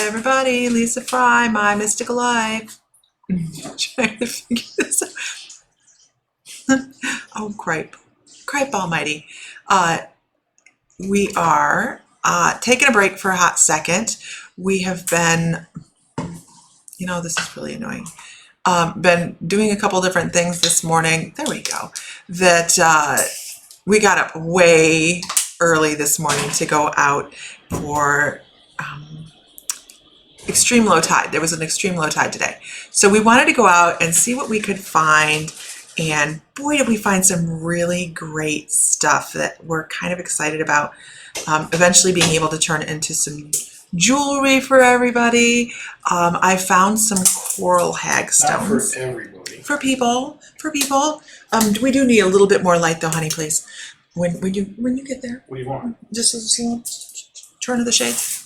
everybody, Lisa Fry, My Mystical Life. Trying to figure this out. Oh, cripe almighty. We are taking a break for a hot second. We have been, this is really annoying. Been doing a couple different things this morning. There we go. That we got up way early this morning to go out for extreme low tide. There was an extreme low tide today. So we wanted to go out and see what we could find. And boy, did we find some really great stuff that we're kind of excited about. Eventually being able to turn into some jewelry for everybody. I found some coral hagstones. Not for everybody. For people. We do need a little bit more light though, honey, please. When you get there. What do you want? Just a little turn of the shades.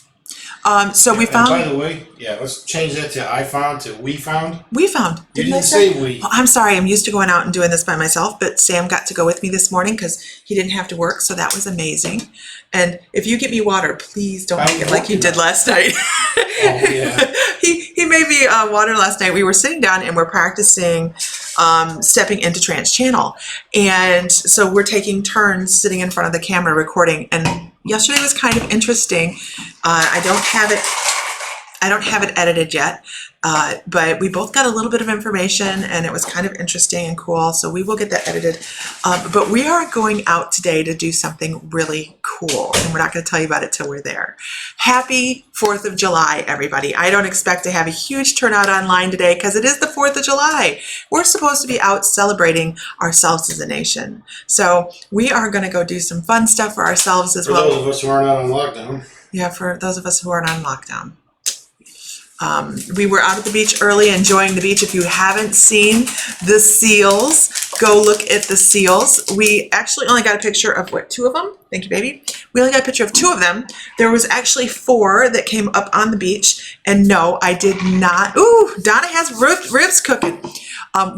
So we And found. by the way, let's change that to I found to we found. We found. You didn't say we. Oh, I'm sorry. I'm used to going out and doing this by myself, but Sam got to go with me this morning because he didn't have to work, so that was amazing. And if you get me water, please don't make it like you did last night. Oh, yeah. He made me water last night. We were sitting down and we're practicing stepping into trance channel, and so we're taking turns sitting in front of the camera recording. And yesterday was kind of interesting. I don't have it edited yet, but we both got a little bit of information and it was kind of interesting and cool. So we will get that edited. But we are going out today to do something really cool, and we're not going to tell you about it till we're there. Happy 4th of July, everybody. I don't expect to have a huge turnout online today because it is the 4th of July. We're supposed to be out celebrating ourselves as a nation. So we are going to go do some fun stuff for ourselves as well. For those of us who aren't out on lockdown. Yeah, for those of us who aren't on lockdown. We were out at the beach early, enjoying the beach. If you haven't seen the seals, go look at the seals. We actually only got a picture of, two of them? Thank you, baby. We only got a picture of 2 of them. There was actually 4 that came up on the beach. And no, I did not. Ooh, Donna has ribs cooking.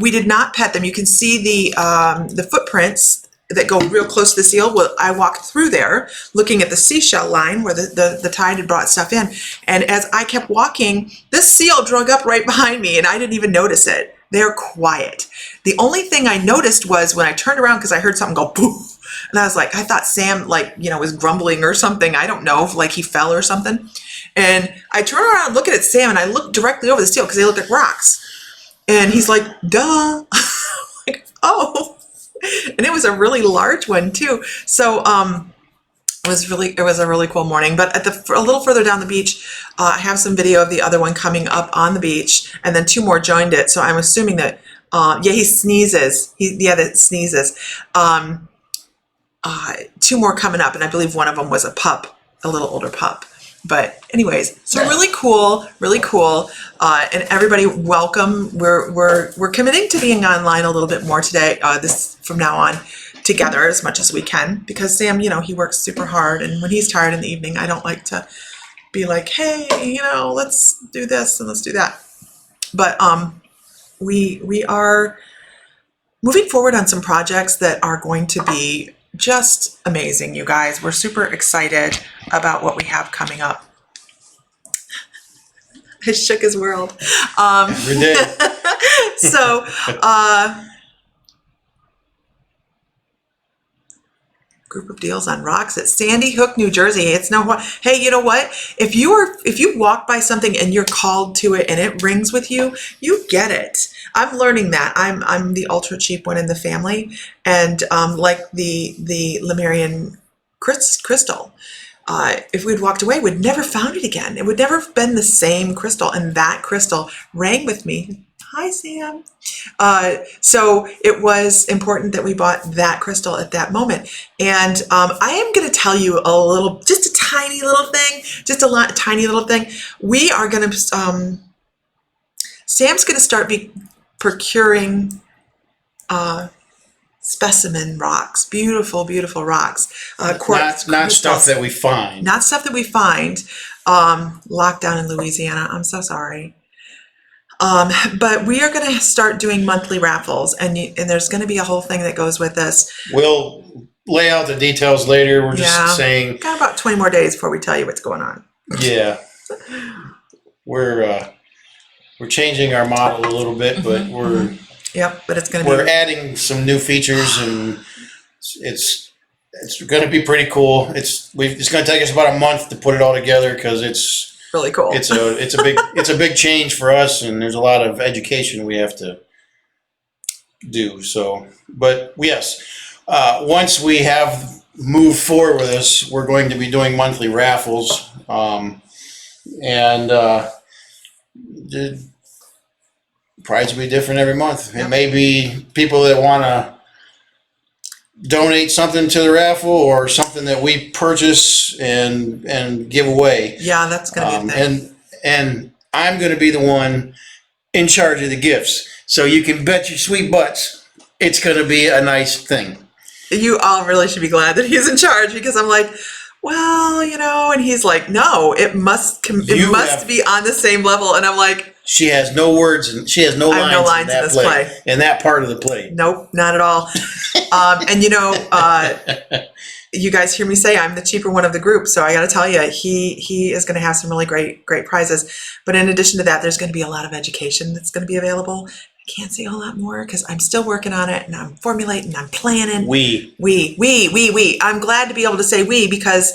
We did not pet them. You can see the footprints that go real close to the seal. Well, I walked through there looking at the seashell line where the tide had brought stuff in. And as I kept walking, this seal drug up right behind me and I didn't even notice it. They're quiet. The only thing I noticed was when I turned around because I heard something go poof. And I was like, I thought Sam was grumbling or something. I don't know, like he fell or something. And I turned around looking at Sam and I looked directly over the seal because they look like rocks. And he's like, duh. Like, oh. And it was a really large one too. So it was a really cool morning. But a little further down the beach, I have some video of the other one coming up on the beach, and then 2 more joined it. So I'm assuming that he sneezes. That sneezes. 2 more coming up, and I believe one of them was a pup, a little older pup. But anyways, so really cool, and everybody welcome. We're committing to being online a little bit more today. This from now on, together as much as we can, because Sam, he works super hard, and when he's tired in the evening, I don't like to be like, hey, let's do this and let's do that. But we are moving forward on some projects that are going to be just amazing, you guys. We're super excited about what we have coming up. It shook his world. Every day. So, group of deals on rocks at Sandy Hook, New Jersey. Hey, you know what? If you walk by something and you're called to it and it rings with you, you get it. I'm learning that. I'm the ultra cheap one in the family, and like the Lemurian crystal. If we'd walked away, we'd never found it again. It would never have been the same crystal, and that crystal rang with me. Hi, Sam. So it was important that we bought that crystal at that moment. And I am going to tell you just a tiny little thing, We are going to, Sam's going to start procuring specimen rocks, beautiful rocks. Not stuff that we find. Not stuff that we find. Locked down in Louisiana. I'm so sorry. But we are going to start doing monthly raffles, and there's going to be a whole thing that goes with this. We'll lay out the details later. We're just saying. Got about 20 more days before we tell you what's going on. Yeah. we're changing our model a little bit, but Yep, but it's going to we're be adding some new features, and it's going to be pretty cool. It's going to take us about a month to put it all together because it's really cool. it's a big change for us, and there's a lot of education we have to do. So, but yes, once we have moved forward with this, we're going to be doing monthly raffles, and the prize will be different every month. It may be people that want to donate something to the raffle or something that we purchase and give away. Yeah, that's going to be a thing. And I'm going to be the one in charge of the gifts. So you can bet your sweet butts it's going to be a nice thing. You all really should be glad that he's in charge, because I'm like, well, and he's like, no, it must be on the same level. And I'm like, she has no words and she has no lines in this play. In that part of the play. Nope, not at all. And you guys hear me say I'm the cheaper one of the group, so I got to tell you, he is going to have some really great prizes. But in addition to that, there's going to be a lot of education that's going to be available. I can't say a whole lot more because I'm still working on it and I'm formulating, I'm planning. We. I'm glad to be able to say we, because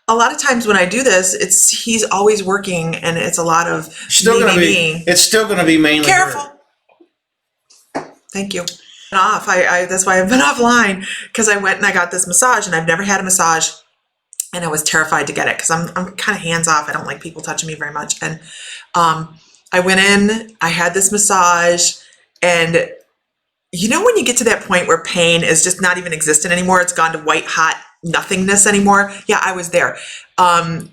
a lot of times when I do this, he's always working and it's a lot of it's still going to be mainly careful. Her. Thank you. Off. That's why I've been offline, because I went and I got this massage, and I've never had a massage, and I was terrified to get it because I'm kind of hands off. I don't like people touching me very much. And I went in, I had this massage, and when you get to that point where pain is just not even existent anymore, it's gone to white hot nothingness anymore. Yeah, I was there. And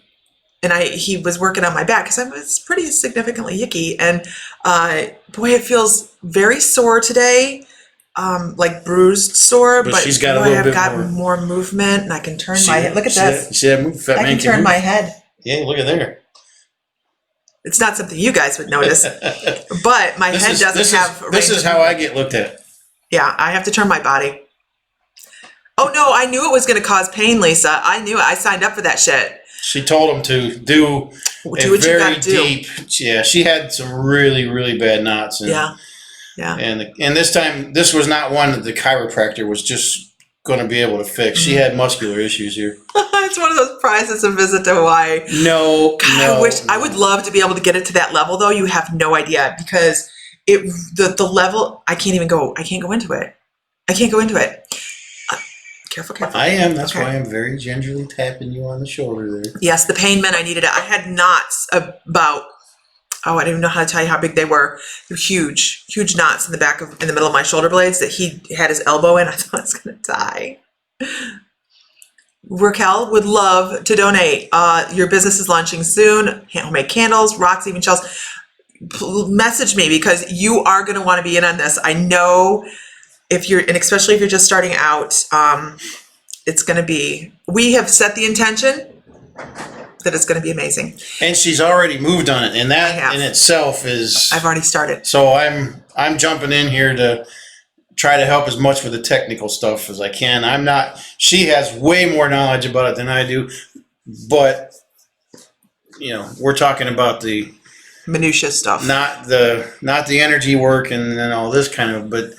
he was working on my back because I was pretty significantly icky, and boy, it feels very sore today. Like bruised sore, but she's got I've got more movement, and I can turn my head. Look at this. See that move? I can turn my head. Yeah, look at there. It's not something you guys would notice, but my head doesn't have. This is how I get looked at. Yeah, I have to turn my body. Oh no, I knew it was going to cause pain, Lisa. I knew it. I signed up for that shit. She told him to do what you gotta do. Deep. Yeah, she had some really, really bad knots. And, yeah. And this time, this was not one that the chiropractor was just going to be able to fix. She had muscular issues here. It's one of those prizes, a visit to Hawaii. No, I would love to be able to get it to that level, though. You have no idea, because the level, I can't go into it. I can't go into it. Careful. I am. That's why I'm very gingerly tapping you on the shoulder there. Yes, the pain meant I needed it. I had knots about, I don't even know how to tell you how big they were. They're huge knots in the middle of my shoulder blades that he had his elbow in. I thought I was going to die. Raquel would love to donate. Your business is launching soon. Homemade candles, rocks, even shells. Message me, because you are going to want to be in on this. I know. Especially if you're just starting out, it's going to be, we have set the intention that it's going to be amazing. And she's already moved on it, and that in itself is. I've already started. So I'm jumping in here to try to help as much with the technical stuff as I can. She has way more knowledge about it than I do, but we're talking about the minutia stuff, not the energy work and then all this kind of, but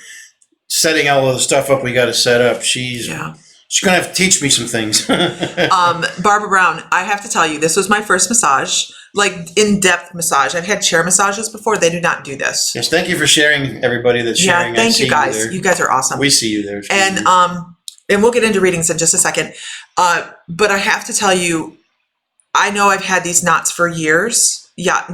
setting all of the stuff up we got to set up. She's going to have to teach me some things. Barbara Brown, I have to tell you, this was my first massage, like in-depth massage. I've had chair massages before. They do not do this. Yes, thank you for sharing, everybody that's sharing. Yeah, thank you guys. You guys are awesome. We see you there. And we'll get into readings in just a second. But I have to tell you, I know I've had these knots for years. Yeah.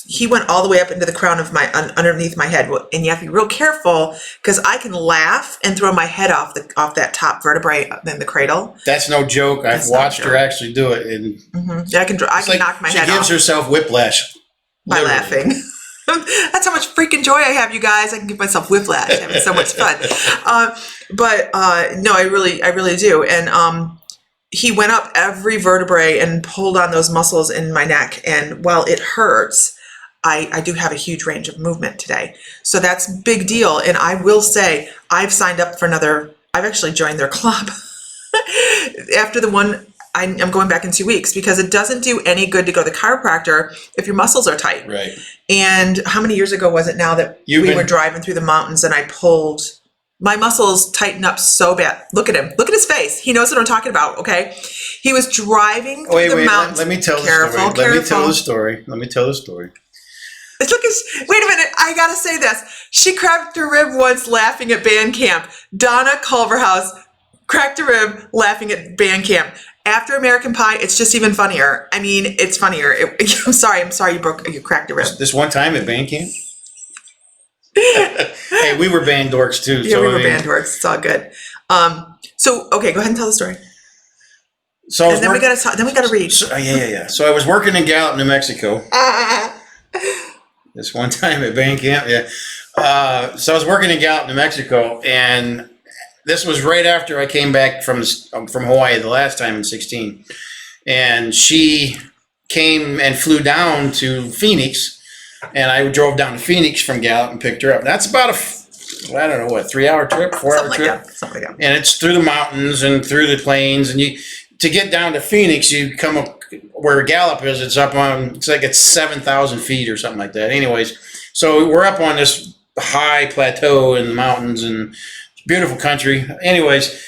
He went all the way up into the crown of underneath my head, and you have to be real careful, because I can laugh and throw my head off that top vertebrae in the cradle. That's no joke. I've watched her actually do it, and I can knock my head off. She gives herself whiplash by laughing. That's how much freaking joy I have, you guys. I can give myself whiplash. I'm having so much fun. No, I really do. And he went up every vertebrae and pulled on those muscles in my neck, and while it hurts, I do have a huge range of movement today. So that's a big deal. And I will say, I've signed up for I've actually joined their club. After the one I'm going back in 2 weeks because it doesn't do any good to go to the chiropractor if your muscles are tight. Right. And how many years ago was it now that we were driving through the mountains and I pulled, my muscles tightened up so bad. Look at him. Look at his face. He knows what I'm talking about, okay? He was driving through the mountains. Let me tell the story. Let me tell the story. Let me tell the story. Look at, wait a minute, I gotta say this. She cracked her rib once laughing at band camp. Donna Culverhouse cracked her rib laughing at band camp. After American Pie, it's just even funnier. I mean, it's funnier. I'm sorry you cracked your rib. This one time at band camp? Hey, we were band dorks too. Yeah, we were band dorks. It's all good. So, okay, go ahead and tell the story. So and then we gotta read. Yeah. So I was working in Gallup, New Mexico. This one time at band camp, yeah. So I was working in Gallup, New Mexico, and this was right after I came back from Hawaii the last time in 2016. And she came and flew down to Phoenix, and I drove down to Phoenix from Gallup and picked her up. That's about a 3-hour trip, 4-hour trip? Something like that. And it's through the mountains and through the plains, and to get down to Phoenix, you come up where Gallup is. It's up on, it's 7,000 feet or something like that. Anyways, so we're up on this high plateau in the mountains and beautiful country. Anyways,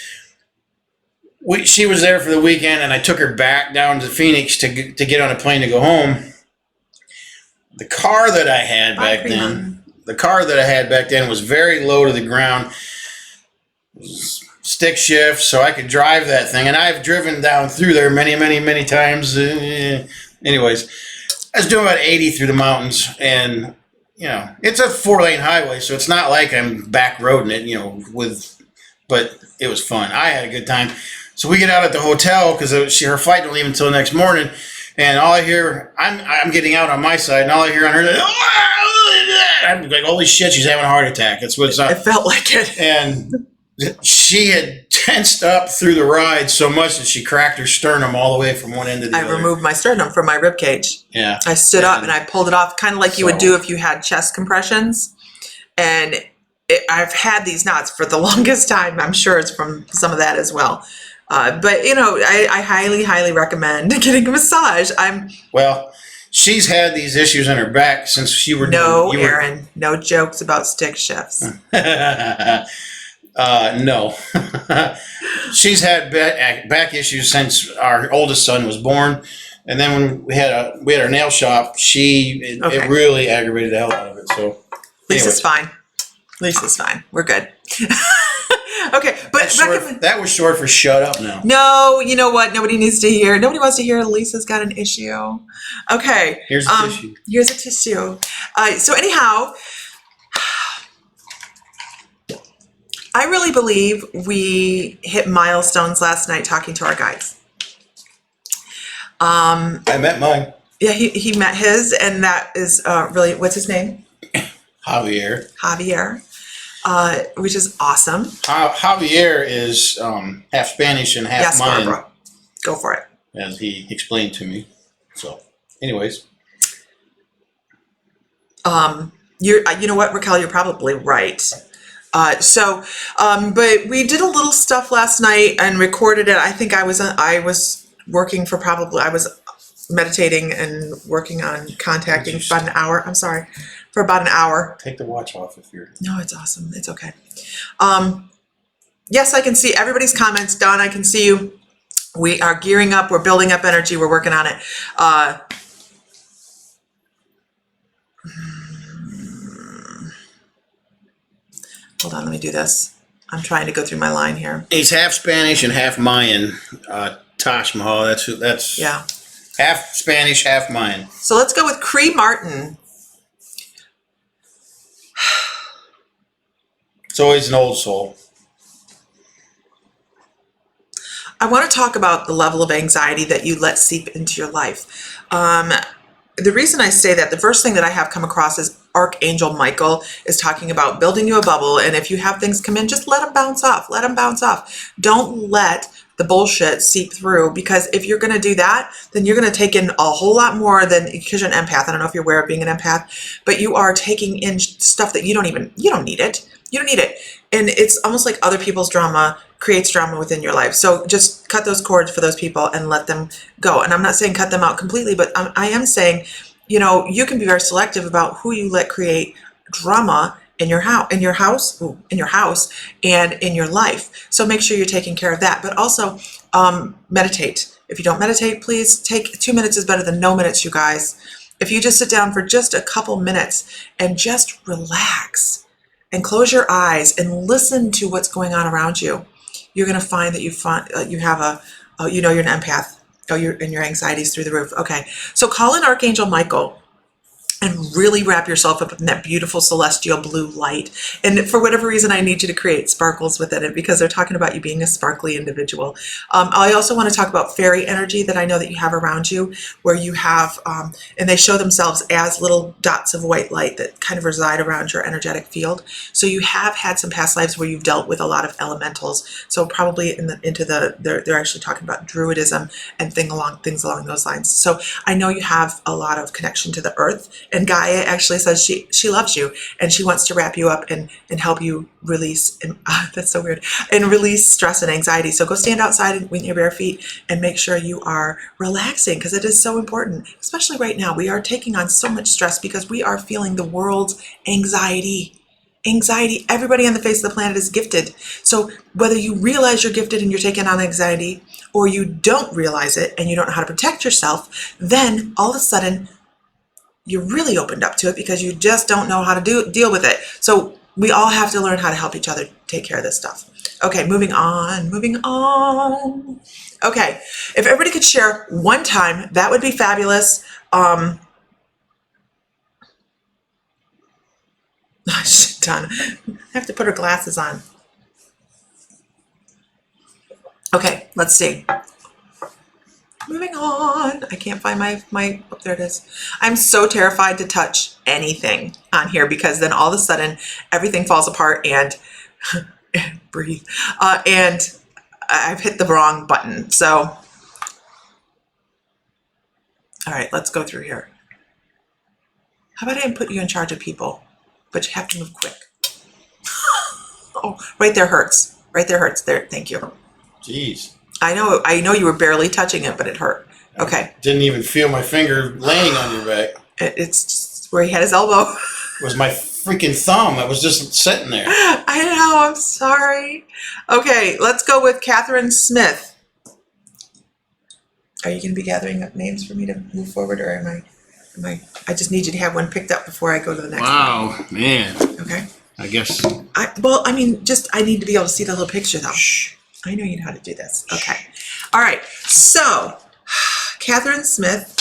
she was there for the weekend, and I took her back down to Phoenix to get on a plane to go home. The car that I had back then was very low to the ground. It was stick shift, so I could drive that thing, and I've driven down through there many times. Anyways, I was doing about 80 through the mountains, and it's a 4-lane highway, so it's not like I'm back roading it, but it was fun. I had a good time. So we get out at the hotel because her flight don't leave until the next morning, and all I hear, I'm getting out on my side, and all I hear on her, I'm like, holy shit, she's having a heart attack. That's what it's not. It felt like it. And she had tensed up through the ride so much that she cracked her sternum all the way from one end to the other. I removed my sternum from my rib cage. Yeah. I stood up and I pulled it off, kind of like you would do if you had chest compressions. And I've had these knots for the longest time. I'm sure it's from some of that as well. But I highly recommend getting a massage. Well, she's had these issues in her back since Aaron, no jokes about stick shifts. No. She's had back issues since our oldest son was born, and then when we had our nail shop, it really aggravated the hell out of it. So Lisa's fine. We're good. Okay, but that was short for shut up now. No, you know what? Nobody wants to hear Lisa's got an issue. Okay. Here's a tissue. Here's a tissue. So anyhow, I really believe we hit milestones last night talking to our guides. I met mine. Yeah, he met his, and that is really, what's his name? Javier, which is awesome. Javier is half Spanish and half Mayan. Barbara. Go for it. As he explained to me. So, anyways. You know what, Raquel, you're probably right. But we did a little stuff last night and recorded it. I think I was working for I was meditating and working on contacting for about an hour. I'm sorry, for about an hour. Take the watch off if you're. No, it's awesome. It's okay. Yes, I can see everybody's comments. Don, I can see you. We are gearing up. We're building up energy. We're working on it. Hold on, let me do this. I'm trying to go through my line here. He's half Spanish and half Mayan. Taj Mahal. That's yeah. Half Spanish, half Mayan. So let's go with Cree Martin. It's always an old soul. I want to talk about the level of anxiety that you let seep into your life. The reason I say that, the first thing that I have come across is Archangel Michael is talking about building you a bubble, and if you have things come in, just let them bounce off. Let them bounce off. Don't let the bullshit seep through, because if you're going to do that, then you're going to take in a whole lot more than, because you're an empath. I don't know if you're aware of being an empath, but you are taking in stuff that you don't need it. You don't need it. And it's almost like other people's drama creates drama within your life. So just cut those cords for those people and let them go. And I'm not saying cut them out completely, but I am saying, you know, you can be very selective about who you let create drama in your house, and in your life. So make sure you're taking care of that. But also meditate. If you don't meditate, please take 2 minutes is better than no minutes, you guys. If you just sit down for just a couple minutes and just relax and close your eyes and listen to what's going on around you, you're going to find that you have you're an empath. And your anxiety is through the roof. Okay, so call in Archangel Michael and really wrap yourself up in that beautiful celestial blue light. And for whatever reason, I need you to create sparkles within it because they're talking about you being a sparkly individual. I also want to talk about fairy energy that I know that you have around you, where you have, and they show themselves as little dots of white light that kind of reside around your energetic field. So you have had some past lives where you've dealt with a lot of elementals. So probably they're actually talking about druidism and things along those lines. So I know you have a lot of connection to the earth. And Gaia actually says she loves you and she wants to wrap you up and help you release, that's so weird, and release stress and anxiety. So go stand outside with your bare feet and make sure you are relaxing, because it is so important, especially right now. We are taking on so much stress because we are feeling the world's anxiety. Everybody on the face of the planet is gifted. So whether you realize you're gifted and you're taking on anxiety, or you don't realize it and you don't know how to protect yourself, then all of a sudden you're really opened up to it because you just don't know how to deal with it. So we all have to learn how to help each other take care of this stuff. Okay, moving on. Okay, if everybody could share one time, that would be fabulous. Done. I have to put her glasses on. Okay, let's see. Moving on. I can't find my, oh, there it is. I'm so terrified to touch anything on here because then all of a sudden everything falls apart and breathe. And I've hit the wrong button. So, all right, let's go through here. How about I put you in charge of people, but you have to move quick. Oh, right there hurts. There, thank you. Jeez. I know you were barely touching it, but it hurt. Okay. Didn't even feel my finger laying on your back. It's just where he had his elbow. It was my freaking thumb. I was just sitting there. I know, I'm sorry. Okay, let's go with Catherine Smith. Are you going to be gathering up names for me to move forward, or am I just need you to have one picked up before I go to the next one. Wow, man. Okay. I guess. I need to be able to see the little picture though. Shh. I know you know how to do this. Okay. All right. So, Catherine Smith.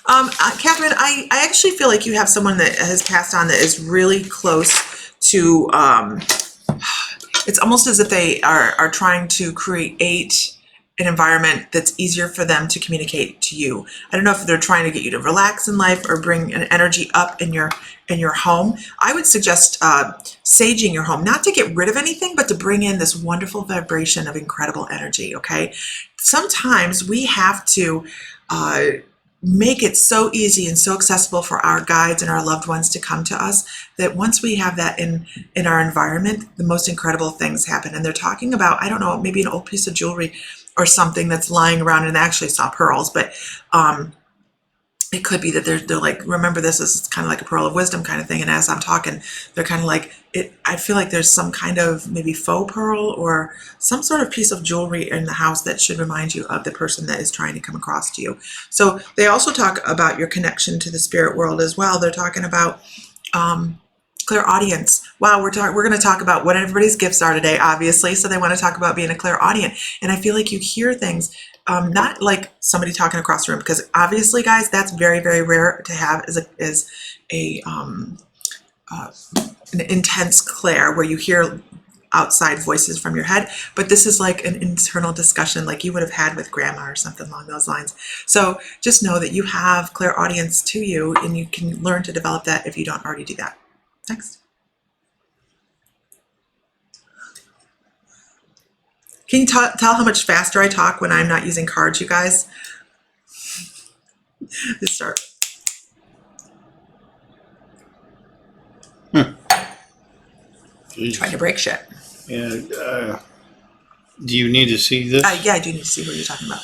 Catherine, I actually feel like you have someone that has passed on that is really close to, it's almost as if they are trying to create an environment that's easier for them to communicate to you. I don't know if they're trying to get you to relax in life or bring an energy up in your home. I would suggest saging your home, not to get rid of anything, but to bring in this wonderful vibration of incredible energy, okay? Sometimes we have to make it so easy and so accessible for our guides and our loved ones to come to us that once we have that in our environment, the most incredible things happen. And they're talking about, I don't know, maybe an old piece of jewelry or something that's lying around, and they actually saw pearls, but it could be that they're like, remember this is kind of like a pearl of wisdom kind of thing. And as I'm talking, they're kind of like, I feel like there's some kind of maybe faux pearl or some sort of piece of jewelry in the house that should remind you of the person that is trying to come across to you. So they also talk about your connection to the spirit world as well. They're talking about clairaudience. Wow, we're going to talk about what everybody's gifts are today, obviously. So they want to talk about being a clairaudient. And I feel like you hear things, not like somebody talking across the room, because obviously, guys, that's very, very rare to have as an intense clair where you hear outside voices from your head. But this is like an internal discussion like you would have had with grandma or something along those lines. So just know that you have clairaudience to you, and you can learn to develop that if you don't already do that. Next. Can you tell how much faster I talk when I'm not using cards, you guys? Let's start. Jeez. Trying to break shit. Yeah. Do you need to see this? Yeah, I do need to see who you're talking about.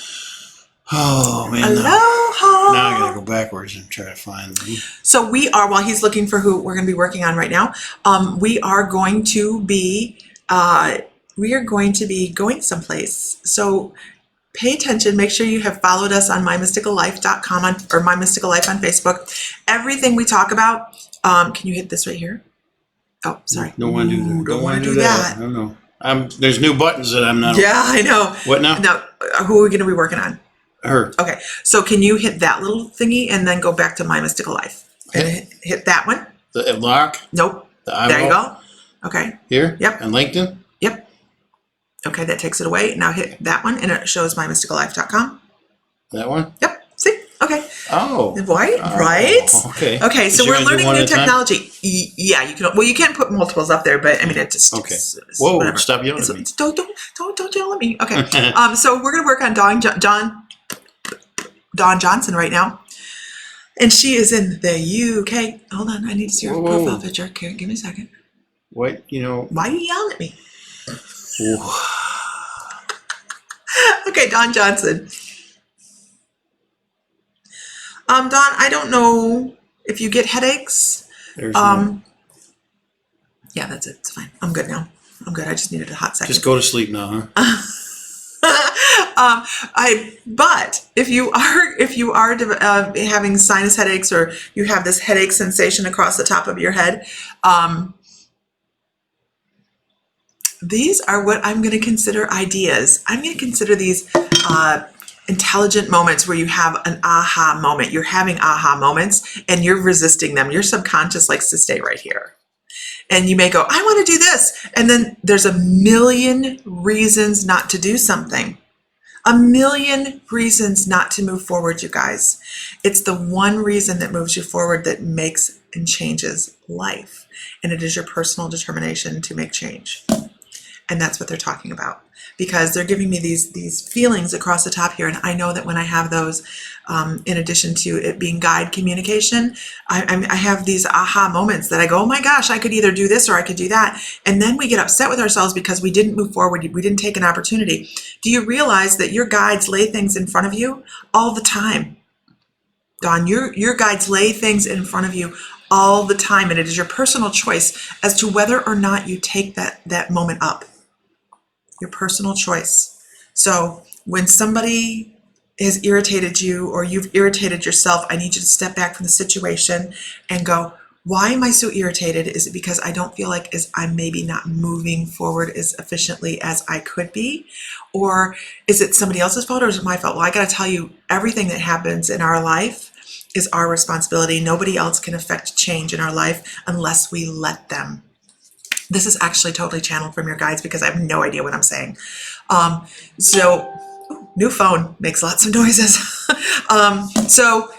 Oh man. Aloha. Now I gotta go backwards and try to find them. So we are, while he's looking for who we're going to be working on right now, we are going to be going someplace. So pay attention. Make sure you have followed us on mymysticallife.com or My Mystical Life on Facebook. Everything we talk about. Can you hit this right here? Oh, sorry. Don't want to do that. Ooh, don't want to do that. I don't know. There's new buttons that I'm not. Yeah, I know. What now? Now, who are we going to be working on? Her. Okay, so can you hit that little thingy and then go back to My Mystical Life? And hit that one? The lock. Nope. The eyeball. There you go. Okay. Here. Yep. And LinkedIn. Yep. Okay, that takes it away. Now hit that one and it shows mymysticallife.com. That one. Yep. See? Okay. Oh. Right? Right? Okay. Okay, so You're we're gonna do learning one new at a time? technology. Yeah, you can. Well, you can put multiples up there, but I mean, it just. Okay. it's Whoa! whatever. Stop yelling at me. Don't yell at me. Okay. So we're gonna work on Dawn Johnson right now, and she is in the UK. Hold on, I need to see her Whoa. profile picture. Okay, give me a second. What? Why are you yelling at me? Ooh. Okay, Dawn Johnson. Dawn, I don't know if you get headaches. There's one. Yeah, that's it. It's fine. I'm good now. I'm good. I just needed a hot second. Just go to sleep now, huh? But if you are having sinus headaches or you have this headache sensation across the top of your head, these are what I'm going to consider ideas. I'm going to consider these intelligent moments where you have an aha moment. You're having aha moments and you're resisting them. Your subconscious likes to stay right here. And you may go, I want to do this. And then there's a million reasons not to do something. A million reasons not to move forward, you guys. It's the one reason that moves you forward that makes and changes life. And it is your personal determination to make change. And that's what they're talking about. Because they're giving me these feelings across the top here. And I know that when I have those, in addition to it being guide communication, I have these aha moments that I go, oh my gosh, I could either do this or I could do that. And then we get upset with ourselves because we didn't move forward. We didn't take an opportunity. Do you realize that your guides lay things in front of you all the time? Dawn, your guides lay things in front of you all the time. And it is your personal choice as to whether or not you take that moment up. Your personal choice. So when somebody has irritated you or you've irritated yourself, I need you to step back from the situation and go, why am I so irritated? Is it because I don't feel like I'm maybe not moving forward as efficiently as I could be? Or is it somebody else's fault or is it my fault? Well, I got to tell you, everything that happens in our life is our responsibility. Nobody else can affect change in our life unless we let them. This is actually totally channeled from your guides because I have no idea what I'm saying. New phone makes lots of noises. So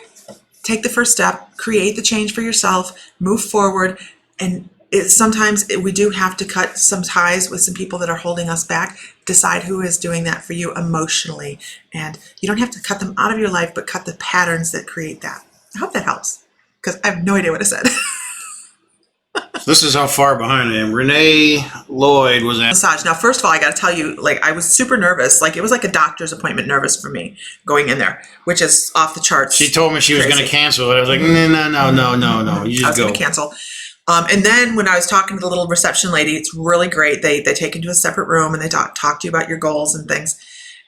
take the first step, create the change for yourself, move forward. And sometimes we do have to cut some ties with some people that are holding us back. Decide who is doing that for you emotionally. And you don't have to cut them out of your life, but cut the patterns that create that. I hope that helps because I have no idea what I said. This is how far behind I am. Renee Lloyd was at massage. Now, first of all, I got to tell you, I was super nervous. It was like a doctor's appointment nervous for me going in there, which is off the charts. She told me she was going to cancel it. I was like, no. You just I was go. going to cancel. And then when I was talking to the little reception lady, it's really great. They take you to a separate room and they talk to you about your goals and things.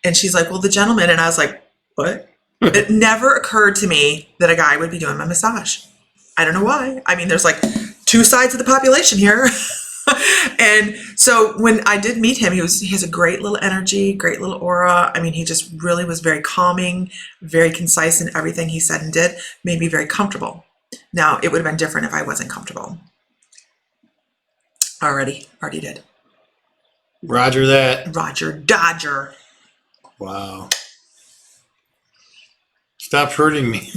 And she's like, well, the gentleman. And I was like, what? It never occurred to me that a guy would be doing my massage. I don't know why. I mean, there's two sides of the population here. And so when I did meet him, he has a great little energy, great little aura. I mean, he just really was very calming, very concise in everything he said and did, made me very comfortable. Now, it would have been different if I wasn't comfortable. Already did. Roger that. Roger Dodger. Wow. Stop hurting me.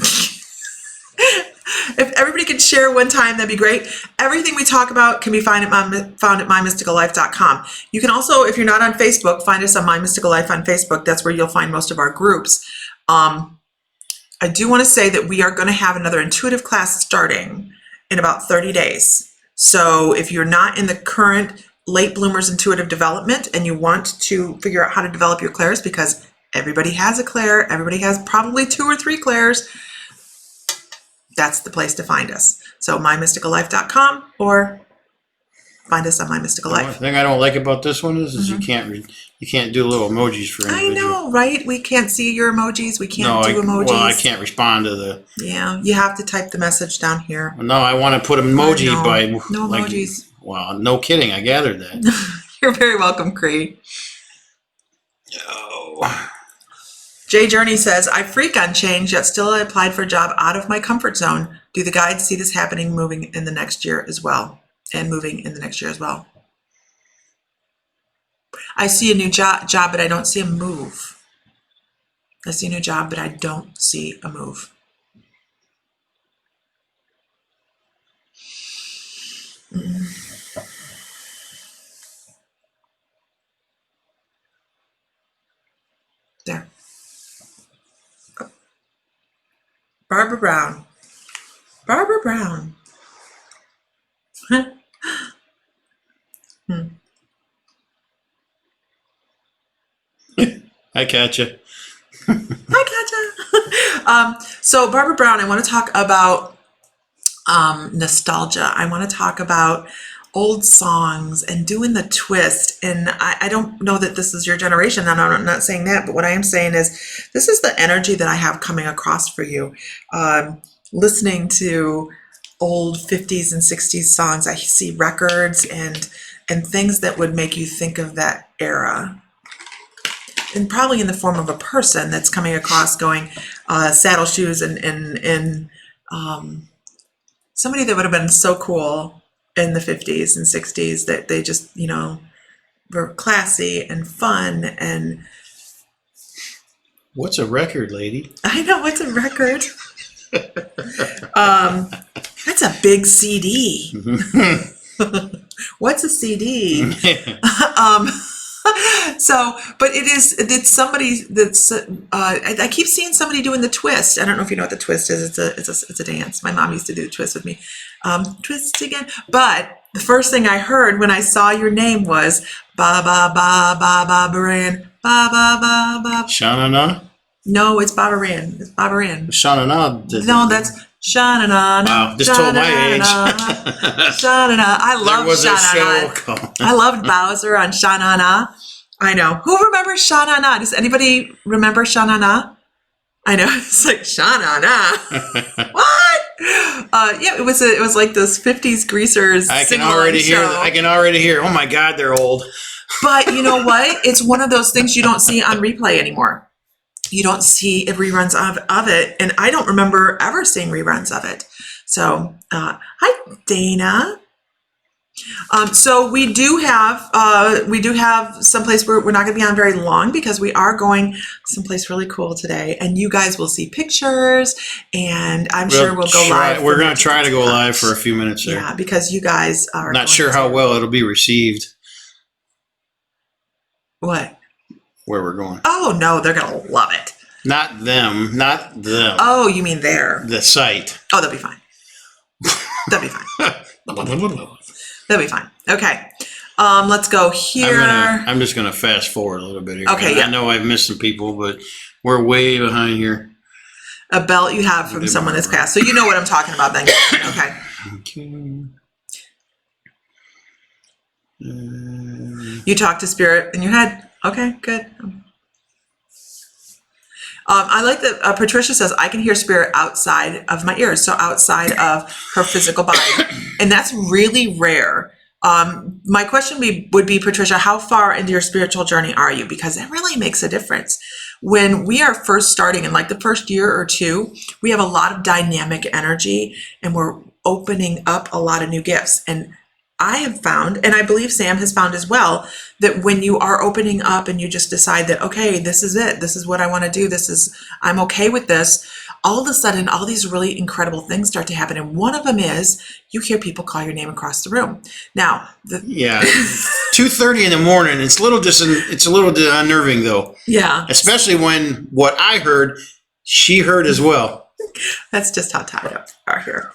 If everybody could share one time, that'd be great. Everything we talk about can be found at mymysticallife.com. You can also, if you're not on Facebook, find us on My Mystical Life on Facebook. That's where you'll find most of our groups. I do want to say that we are going to have another intuitive class starting in about 30 days. So if you're not in the current late bloomers intuitive development and you want to figure out how to develop your clairs, because everybody has a clair, everybody has probably 2 or 3 clairs, that's the place to find us. So mymysticallife.com or find us on My Mystical One Life. thing I don't like about this one is you can't do little emojis for I individual. know, right? We can't see your emojis. We can't do emojis. Well, I can't respond to the. Yeah, you have to type the message down here. No, I want to put emoji No, by. no emojis. Wow, no kidding. I gathered that. You're very welcome, Cree. Oh. Jay Journey says, I freak on change, yet still I applied for a job out of my comfort zone. Do the guides see this happening moving in the next year as well? And moving in the next year as well. I see a new job, but I don't see a move. I see a new job, but I don't see a move. There. Oh. Barbara Brown. Barbara Brown. I catch you. I gotcha. So Barbara Brown, I want to talk about nostalgia. I want to talk about old songs and doing the twist. And I don't know that this is your generation, and I'm not saying that, but what I am saying is this is the energy that I have coming across for you. Listening to old 50s and 60s songs, I see records and things that would make you think of that era. And probably in the form of a person that's coming across going, saddle shoes and somebody that would have been so cool in the 50s and 60s that they just, were classy and fun. And What's a record, lady? I know, what's a record? That's a big CD. What's a CD? But it's somebody that's, I keep seeing somebody doing the twist. I don't know if you know what the twist is. It's a dance. My mom used to do the twist with me. Twist again. But the first thing I heard when I saw your name was ba ba ba ba ba Baran, ba ba ba ba. Sha-na-na? No, it's Baba Ran. It's Baba Ran. Sha-na-na. No, that's Sha-na-na. Wow, just told my age. Sha-na-na. I love There was a Sha-na-na. show called. I loved Bowser on Sha-na-na. I know. Who remembers Sha-na-na? Does anybody remember Sha-na-na? I know. It's like Sha-na-na. What? Yeah, it was like those 50s greasers. I can already hear. Oh my God, they're old. But you know what? It's one of those things you don't see on replay anymore. You don't see reruns of it, and I don't remember ever seeing reruns of it. So, hi Dana. So we do have someplace where we're not going to be on very long because we are going someplace really cool today, and you guys will see pictures, and I'm sure we'll go live. We're going to try to go live for a few minutes there. Yeah, because you guys are not sure how well it'll be received. What? Where we're going. Oh no, they're going to love it. Not them. Oh, you mean there? The site. Oh, they'll be fine. They'll be fine. They'll be fine. Okay. Let's go here. I'm just gonna fast forward a little bit here. Okay, yeah. I know I've missed some people, but we're way behind here. A belt you have from someone that's passed. So you know what I'm talking about then. Okay. You talk to spirit in your head. Okay, good. I like that Patricia says, I can hear spirit outside of my ears, so outside of her physical body. And that's really rare. My question would be, Patricia, how far into your spiritual journey are you? Because it really makes a difference. When we are first starting, in like the first year or two, we have a lot of dynamic energy and we're opening up a lot of new gifts. And I have found, and I believe Sam has found as well, that when you are opening up and you just decide that, okay, this is it, this is what I want to do, I'm okay with this, all of a sudden, all these really incredible things start to happen. And one of them is you hear people call your name across the room. Now, 2:30 in the morning. It's a little unnerving though. Yeah. Especially when what I heard, she heard as well. That's just how tired we are here.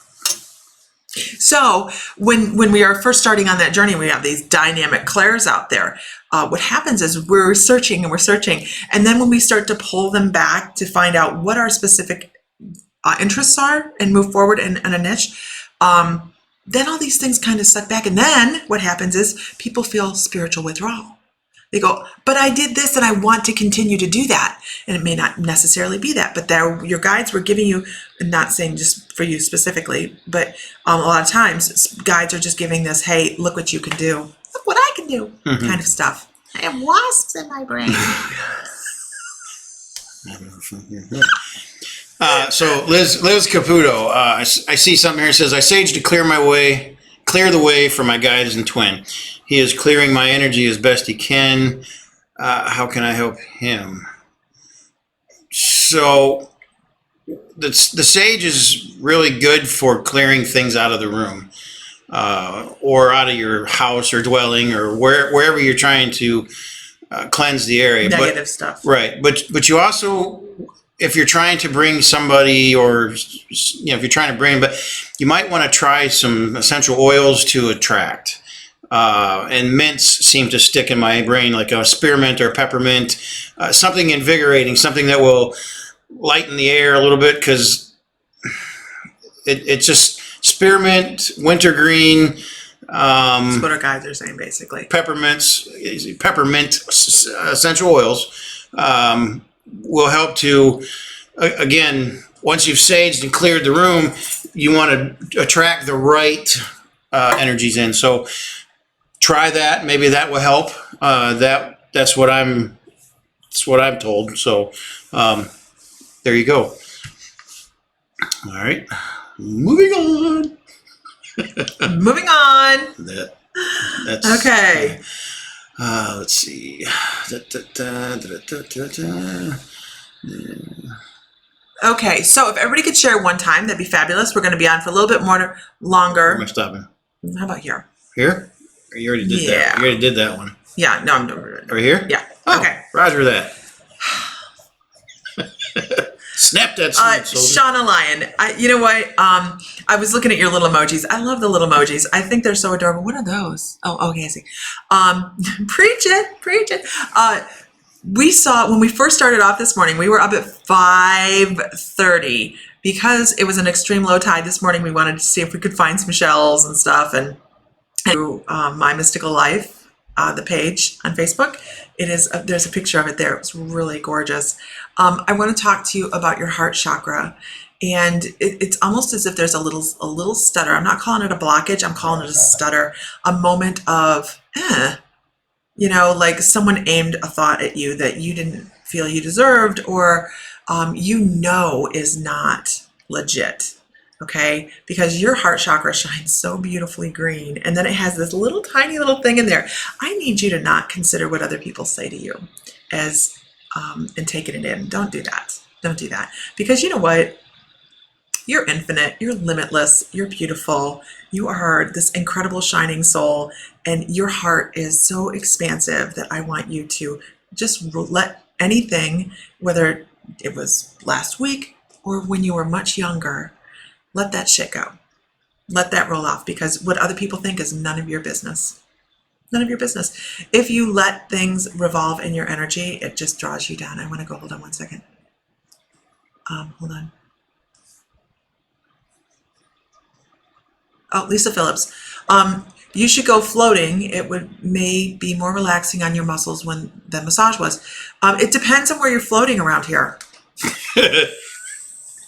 So when we are first starting on that journey, we have these dynamic clairs out there. What happens is we're searching and we're searching. And then when we start to pull them back to find out what our specific interests are and move forward in a niche, then all these things kind of suck back. And then what happens is people feel spiritual withdrawal. They go, but I did this and I want to continue to do that. And it may not necessarily be that, but your guides were giving you, not saying just for you specifically, but a lot of times guides are just giving this, hey, look what you can do. Look what I can do, kind of stuff. I have wasps in my brain. So Liz Caputo, I see something here that says, I sage to clear the way for my guides and twin. He is clearing my energy as best he can. How can I help him? So the sage is really good for clearing things out of the room, or out of your house or dwelling or wherever you're trying to cleanse the area. Negative stuff. Right. But you also, if you're trying to bring somebody, or if you're trying to bring, but you might want to try some essential oils to attract. And mints seem to stick in my brain, like a spearmint or peppermint, something invigorating, something that will lighten the air a little bit, because it's just spearmint, wintergreen. That's what our guides are saying, basically. Peppermint essential oils will help to, again, once you've saged and cleared the room, you want to attract the right energies in. So try that. Maybe that will help. That's what I'm told. So there you go. All right, moving on. Moving on. That's okay. Let's see. Okay, so if everybody could share one time, that'd be fabulous. We're going to be on for a little bit more longer. Am I stopping? How about here? Here? Or you already did that. You already did that one. Yeah, no, I'm doing it. Right here? Yeah. Oh, okay. Roger that. Snap that sword, soldier. Shauna Lyon, you know what? I was looking at your little emojis. I love the little emojis. I think they're so adorable. What are those? Oh, okay, I see. Preach it. We saw, when we first started off this morning, we were up at 5:30 because it was an extreme low tide this morning. We wanted to see if we could find some shells and stuff. And My Mystical Life, the page on Facebook, there's a picture of it there. It was really gorgeous. I want to talk to you about your heart chakra, and it's almost as if there's a little stutter. I'm not calling it a blockage. I'm calling it a stutter. A moment of, like someone aimed a thought at you that you didn't feel you deserved, or is not legit. Okay, because your heart chakra shines so beautifully green, and then it has this little tiny little thing in there. I need you to not consider what other people say to you as and taking it in. Don't do that. Don't do that, because you know what? You're infinite. You're limitless. You're beautiful. You are this incredible shining soul, and your heart is so expansive that I want you to just let anything, whether it was last week or when you were much younger, let that shit go. Let that roll off, because what other people think is none of your business. None of your business. If you let things revolve in your energy, it just draws you down. I want to go, hold on one second. Hold on. Oh, Lisa Phillips. You should go floating. It may be more relaxing on your muscles than massage was. It depends on where you're floating around here.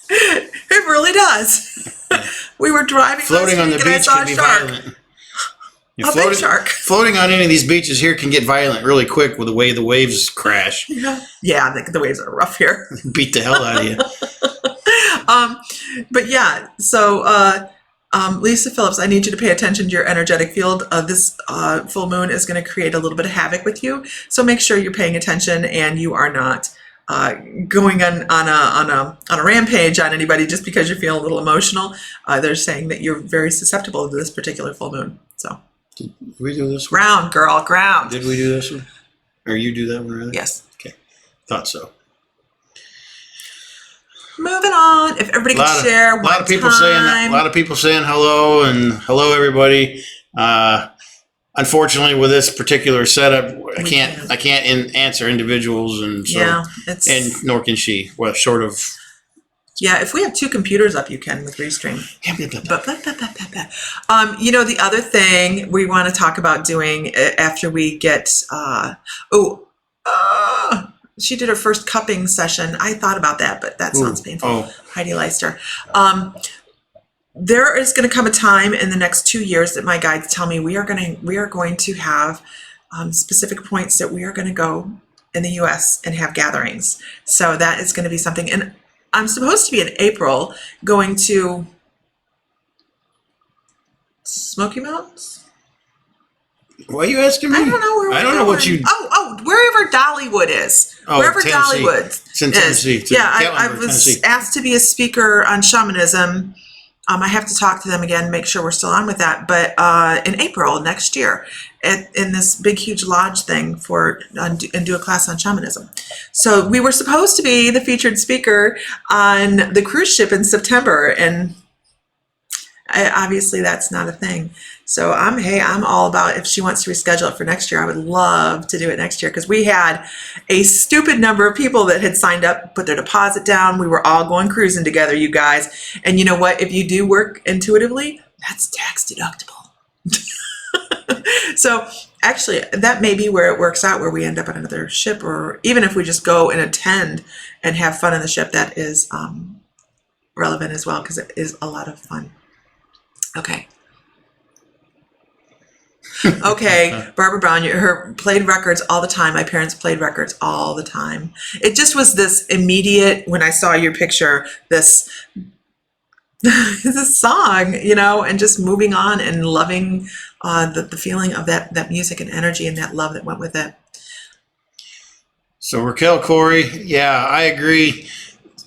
It really does. We were driving. Floating on the beach can be violent. Big shark. Floating on any of these beaches here can get violent really quick with the way the waves crash. Yeah, the waves are rough here. Beat the hell out of you. But yeah, so Lisa Phillips, I need you to pay attention to your energetic field. This full moon is going to create a little bit of havoc with you, so make sure you're paying attention and you are not going on a rampage on anybody just because you're feeling a little emotional. They're saying that you're very susceptible to this particular full moon. So did we do this one? Ground, girl, ground. Did we do this one? Or you do that one, really? Yes. Okay, thought so. moving on. If everybody could share a lot of people saying hello and hello everybody. Unfortunately, with this particular setup, I can't answer individuals, and so and nor can she. Well, short of. Yeah, if we have two computers up, you can with Restream. You know, the other thing we want to talk about doing after we get, she did her first cupping session. I thought about that, but that sounds painful. Oh. Heidi Leister. There is going to come a time in the next 2 years that my guides tell me we are going to have specific points that we are going to go in the U.S. and have gatherings. So that is going to be something. And I'm supposed to be in April going to Smoky Mountains. Why are you asking me? I don't know where we're I don't going. know what you. Wherever Dollywood is. Wherever Tennessee. Dollywood It's in Tennessee. is. Yeah, I was asked to be a speaker on shamanism. I have to talk to them again, make sure we're still on with that. But in April next year, in this big, huge lodge thing and do a class on shamanism. So we were supposed to be the featured speaker on the cruise ship in September, and obviously that's not a thing. So I'm all about, if she wants to reschedule it for next year, I would love to do it next year, because we had a stupid number of people that had signed up, put their deposit down. We were all going cruising together, you guys. And you know what? If you do work intuitively, that's tax deductible. So actually, that may be where it works out, where we end up on another ship, or even if we just go and attend and have fun on the ship, that is relevant as well, because it is a lot of fun. Okay. Okay, Barbara Brown, her played records all the time. My parents played records all the time. It just was this immediate, when I saw your picture, this song, you know, and just moving on and loving the feeling of that music and energy and that love that went with it. So Raquel Corey, yeah, I agree.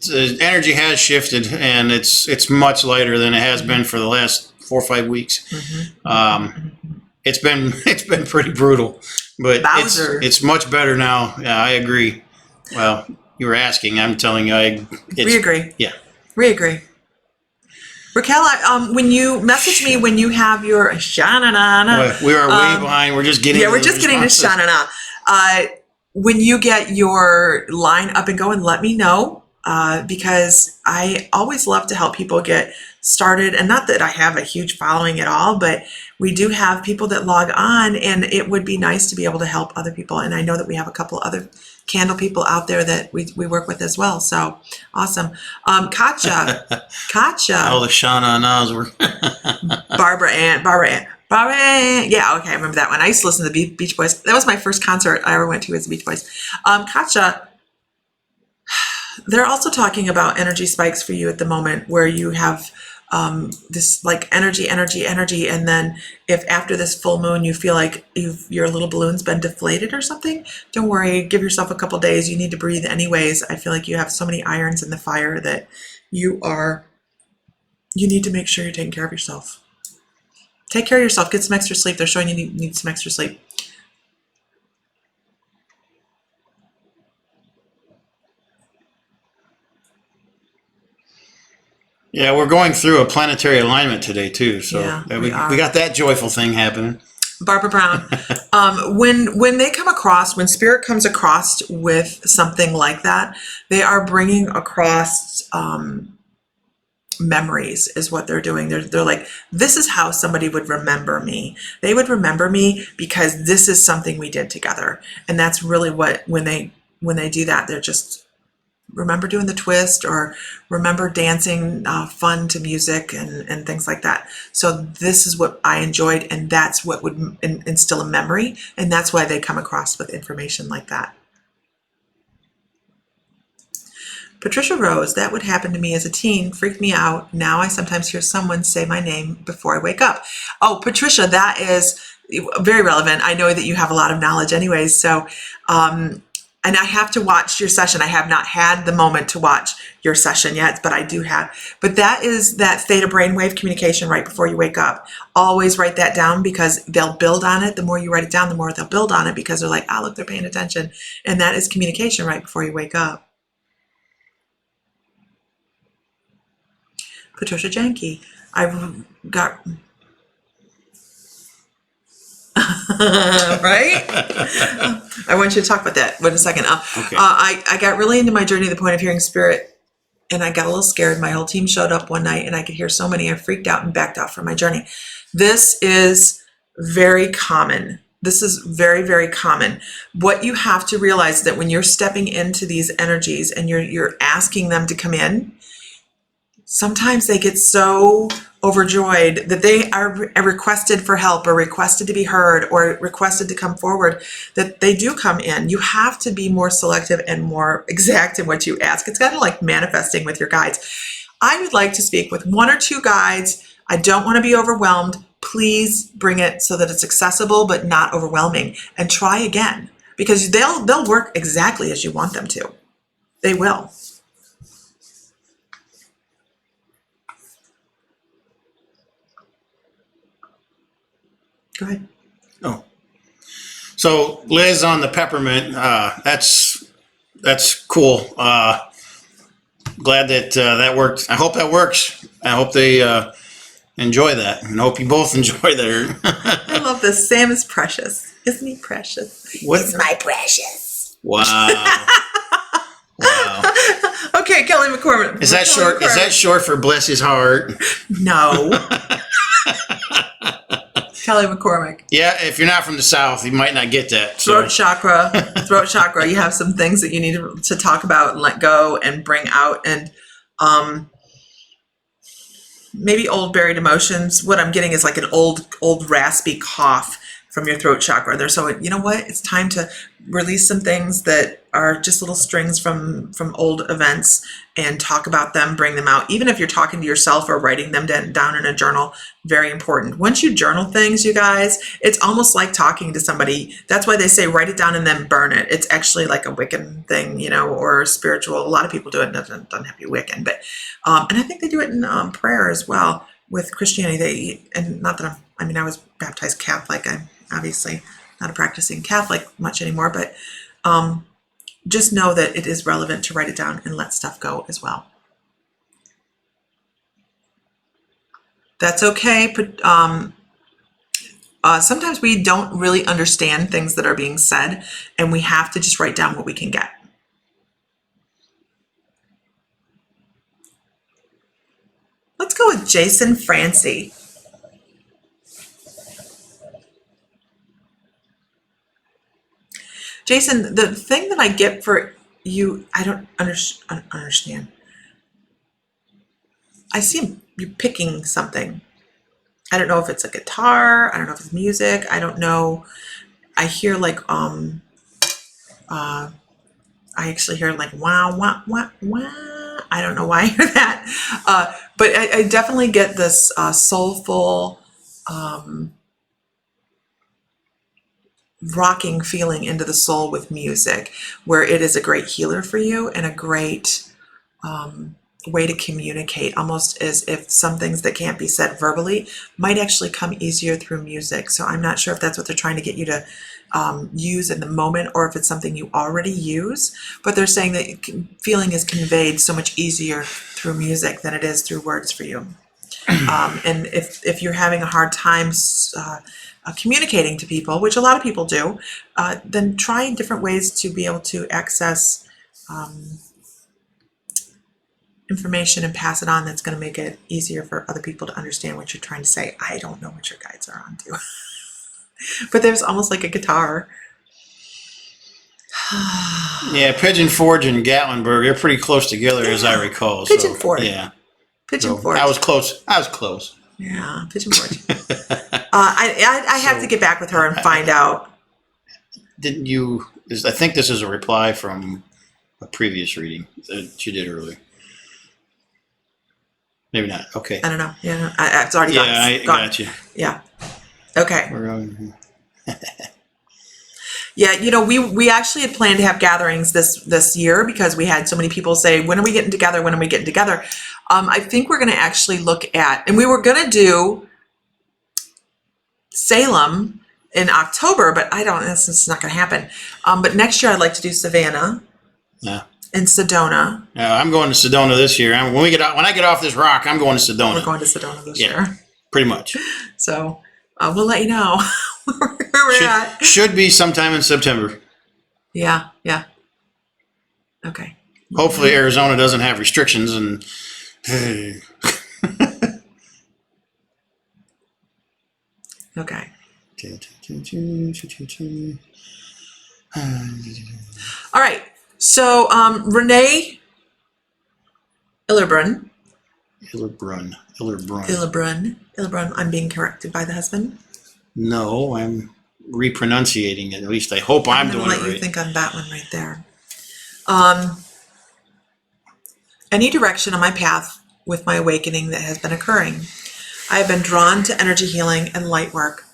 The energy has shifted, and it's much lighter than it has been for the last 4 or 5 weeks. It's been pretty brutal, but it's much better now. Yeah, I agree. Well, you were asking, I'm telling you, we agree. Yeah, we agree. Raquel, when you message me when you have your sha-na-na-na. We are way behind. We're just getting. Yeah, we're just getting to sha-na-na. When you get your line up and going, let me know, because I always love to help people get started. And not that I have a huge following at all, but we do have people that log on, and it would be nice to be able to help other people. And I know that we have a couple other candle people out there that we work with as well. So awesome. Katja. All the Shana-nas were. Barbara Ann. Yeah, okay, I remember that one. I used to listen to the Beach Boys. That was my first concert I ever went to, was the Beach Boys. Katja, they're also talking about energy spikes for you at the moment, where you have this like energy, and then if after this full moon you feel like your little balloon's been deflated or something, don't worry, give yourself a couple days. You need to breathe anyways. I feel like you have so many irons in the fire that you need to make sure you're taking care of yourself. Take care of yourself. Get some extra sleep. They're showing you need some extra sleep. Yeah, we're going through a planetary alignment today too, so yeah, we got that joyful thing happening. Barbara Brown, when they come across, when spirit comes across with something like that, they are bringing across memories, is what they're doing. They're like, this is how somebody would remember me. They would remember me because this is something we did together, and that's really what when they do that, they're just. Remember doing the twist, or remember dancing fun to music and things like that. So this is what I enjoyed, and that's what would instill a memory, and that's why they come across with information like that. Patricia Rose, that would happen to me as a teen, freaked me out. Now I sometimes hear someone say my name before I wake up. Oh, Patricia, that is very relevant. I know that you have a lot of knowledge anyways, so and I have to watch your session. I have not had the moment to watch your session yet, but I do have. But that is that theta brainwave communication right before you wake up. Always write that down, because they'll build on it. The more you write it down, the more they'll build on it, because they're like, oh, look, they're paying attention. And that is communication right before you wake up. Patricia Janke. I got right. I want you to talk about that. Wait a second. Okay. I got really into my journey to the point of hearing spirit, and I got a little scared. My whole team showed up one night, and I could hear so many. I freaked out and backed off from my journey. This is very common. This is very, very common. What you have to realize is that when you're stepping into these energies and you're asking them to come in, sometimes they get so overjoyed that they are requested for help or requested to be heard or requested to come forward, that they do come in. You have to be more selective and more exact in what you ask. It's kind of like manifesting with your guides. I would like to speak with 1 or 2 guides. I don't want to be overwhelmed. Please bring it so that it's accessible but not overwhelming, and try again, because they'll work exactly as you want them to. They will. Go ahead. Oh, so Liz on the peppermint. That's cool. Glad that that worked. I hope that works. I hope they enjoy that, and I hope you both enjoy that. I love this. Sam is precious. Isn't he precious? What? He's my precious. Wow. Wow. Okay, Kelly McCormick. Is that short? Is that short for bless his heart? No. Kelly McCormick. Yeah, if you're not from the South, you might not get that. So. Throat chakra. Throat chakra. You have some things that you need to talk about and let go and bring out, and maybe old buried emotions. What I'm getting is like an old raspy cough from your throat chakra. So you know what? It's time to release some things that are just little strings from old events and talk about them, bring them out. Even if you're talking to yourself or writing them down in a journal, very important. Once you journal things, you guys, it's almost like talking to somebody. That's why they say write it down and then burn it. It's actually like a Wiccan thing, or spiritual. A lot of people do it. It doesn't have to be Wiccan, but and I think they do it in prayer as well with Christianity. And not that I was baptized Catholic. I'm obviously not a practicing Catholic much anymore, but just know that it is relevant to write it down and let stuff go as well. That's okay. Sometimes we don't really understand things that are being said, and we have to just write down what we can get. Let's go with Jason Francie. Jason, the thing that I get for you, I don't understand. I see you picking something. I don't know if it's a guitar. I don't know if it's music. I don't know. I hear like I actually hear like wow, wow, wow, wow. I don't know why I hear that, but I definitely get this soulful, rocking feeling into the soul with music, where it is a great healer for you and a great way to communicate, almost as if some things that can't be said verbally might actually come easier through music. So I'm not sure if that's what they're trying to get you to use in the moment, or if it's something you already use, but they're saying that feeling is conveyed so much easier through music than it is through words for you. And if you're having a hard time communicating to people, which a lot of people do, then try different ways to be able to access information and pass it on. That's going to make it easier for other people to understand what you're trying to say. I don't know what your guides are on to, but there's almost like a guitar. Yeah, Pigeon Forge and Gatlinburg, they're pretty close together, as I recall. Pigeon Forge. Yeah. Pigeon Forge. I was close. Yeah, Pigeon Forge. I have to get back with her and find out. Didn't you? I think this is a reply from a previous reading that she did earlier. Maybe not. Okay. I don't know. Yeah, it's already gone. Yeah, I got you. Yeah. Okay. We're Yeah, we actually had planned to have gatherings this year because we had so many people say, when are we getting together? When are we getting together? I think we're going to actually look at, and we were going to do Salem in October, but it's not going to happen. But next year I'd like to do Savannah. Yeah. in Sedona. I'm going to Sedona this year. When I get off this rock, I'm going to We're Sedona. going to Sedona this Yeah. year. Pretty much. So we'll let you know where we're at. Should be sometime in September. Yeah. Okay. Hopefully Arizona doesn't have restrictions and Okay. All right. So Renee Illerbrun. I'm being corrected by the husband. No, I'm repronunciating it. At least I hope I'm doing it let you right. think on that one right there. Any direction on my path with my awakening that has been occurring. I have been drawn to energy healing and light work.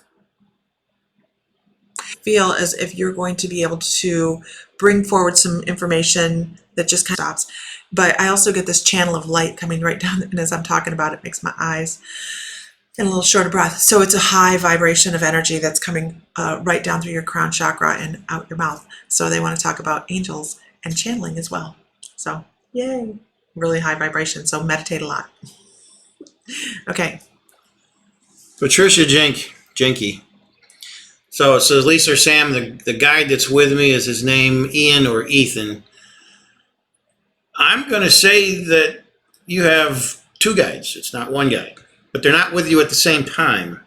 Feel as if you're going to be able to bring forward some information that just kind of stops. But I also get this channel of light coming right down, and as I'm talking about it, makes my eyes get a little short of breath. So it's a high vibration of energy that's coming right down through your crown chakra and out your mouth. So they want to talk about angels and channeling as well. So yay, really high vibration. So meditate a lot. Okay. Patricia Jenke. So it says, Lisa or Sam, the guide that's with me, is his name Ian or Ethan? I'm going to say that you have two guides. It's not one guide, but they're not with you at the same time.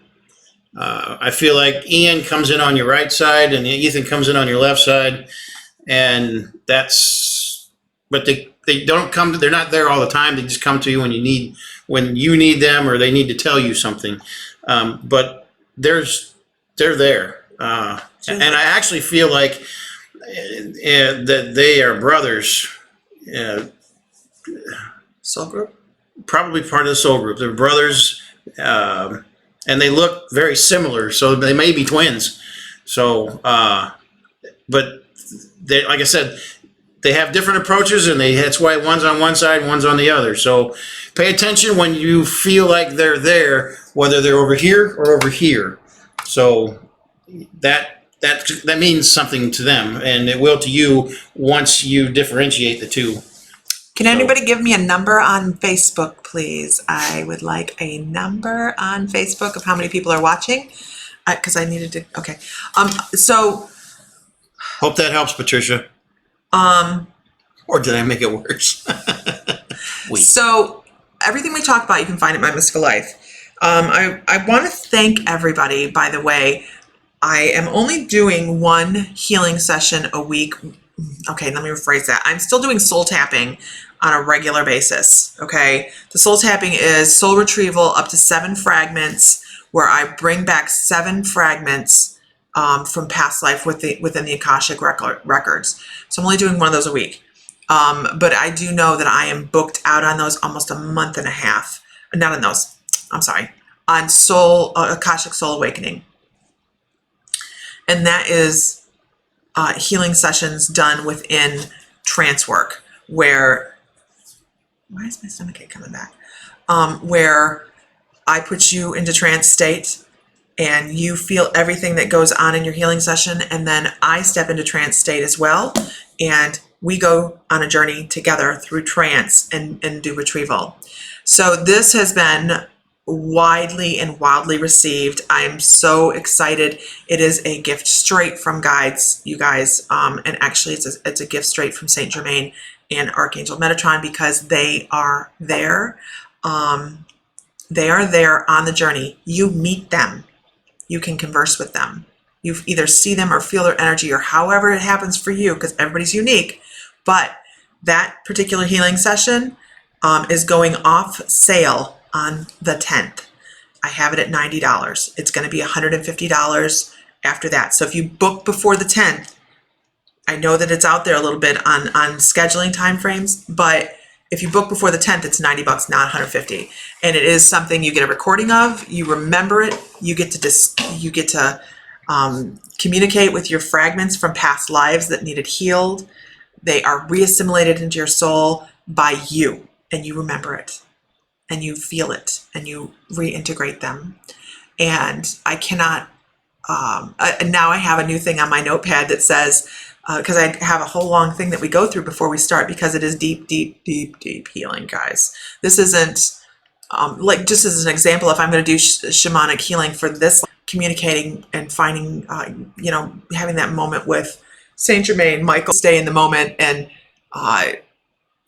I feel like Ian comes in on your right side and Ethan comes in on your left side, and but they don't come. They're not there all the time. They just come to you when you need them, or they need to tell you something. But they're there. And I actually feel like that they are brothers. Soul group? Probably part of the soul group. They're brothers, and they look very similar, so they may be twins. So, but they, like I said, they have different approaches, and that's why one's on one side, one's on the other. So pay attention when you feel like they're there, whether they're over here or over here. So that means something to them, and it will to you once you differentiate the two. Can anybody give me a number on Facebook, please? I would like a number on Facebook of how many people are watching, because I needed to. Okay. So. Hope that helps, Patricia. Or did I make it worse? So everything we talk about, you can find at My Mystical Life. I want to thank everybody, by the way. I am only doing one healing session a week. Okay, let me rephrase that. I'm still doing soul tapping on a regular basis, okay? The soul tapping is soul retrieval up to 7 fragments, where I bring back 7 fragments from past life within the Akashic records. So I'm only doing one of those a week. But I do know that I am booked out on those almost a month and a half. Not on those, I'm sorry. On Akashic Soul Awakening. And that is healing sessions done within trance work, where, why is my stomachache coming back? Where I put you into trance state and you feel everything that goes on in your healing session, and then I step into trance state as well, and we go on a journey together through trance and do retrieval. So this has been widely and wildly received. I'm so excited. It is a gift straight from guides, you guys, and actually it's a gift straight from Saint Germain and Archangel Metatron, because they are there. They are there on the journey. You meet them. You can converse with them. You either see them or feel their energy, or however it happens for you, because everybody's unique. But that particular healing session is going off sale on the 10th. I have it at $90. It's going to be $150 after that. So if you book before the 10th, I know that it's out there a little bit on scheduling timeframes, but if you book before the 10th, it's $90, not $150. And it is something you get a recording of. You remember it. You get to communicate with your fragments from past lives that needed healed. They are reassimilated into your soul by you, and you remember it, and you feel it, and you reintegrate them. And I cannot. Now I have a new thing on my notepad that says, because I have a whole long thing that we go through before we start, because it is deep, deep, deep, deep healing, guys. This isn't like, just as an example, if I'm going to do shamanic healing for this, communicating and finding, having that moment with Saint Germain, Michael, stay in the moment, and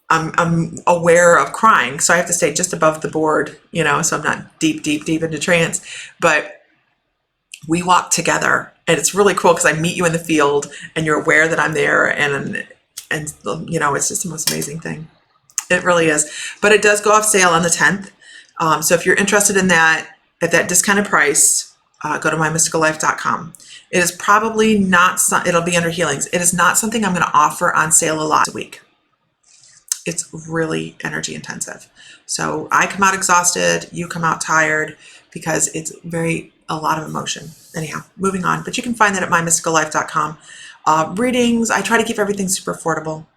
I'm aware of crying, so I have to stay just above the board, so I'm not deep, deep, deep into trance. But we walk together, and it's really cool because I meet you in the field, and you're aware that I'm there, and it's just the most amazing thing. It really is. But it does go off sale on the 10th. So if you're interested in that at that discounted price, go to mymysticallife.com. It is probably not. It'll be under healings. It is not something I'm going to offer on sale a lot a week. It's really energy intensive. So I come out exhausted, you come out tired, because it's a lot of emotion. Anyhow, moving on. But you can find that at mymysticallife.com. Readings, I try to keep everything super affordable.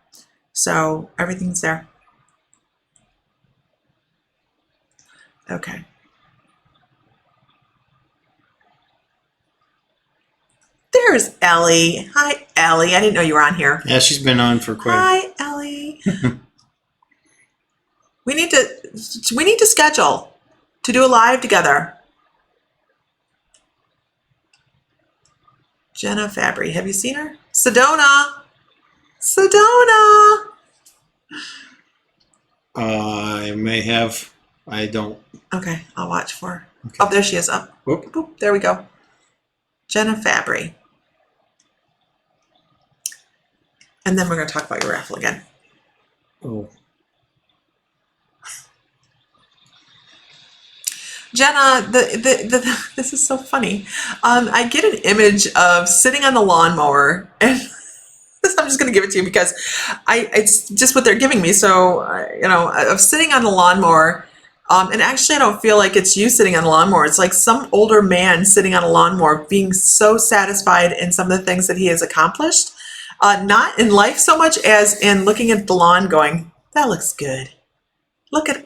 So everything's there. Okay. There's Ellie. Hi, Ellie. I didn't know you were on here. Yeah, she's been on for quite. Hi, Ellie. We need to schedule to do a live together. Jenna Fabry. Have you seen her? Sedona. I may have. I don't. Okay, I'll watch for her. Okay. Oh, there she is. Up. Whoop. Boop, there we go. Jenna Fabry. And then we're going to talk about your raffle again. Oh. Jenna, this is so funny. I get an image of sitting on the lawnmower, and I'm just going to give it to you because it's just what they're giving me. So, of sitting on the lawnmower, and actually I don't feel like it's you sitting on a lawnmower. It's like some older man sitting on a lawnmower being so satisfied in some of the things that he has accomplished. Not in life so much as in looking at the lawn going, that looks good.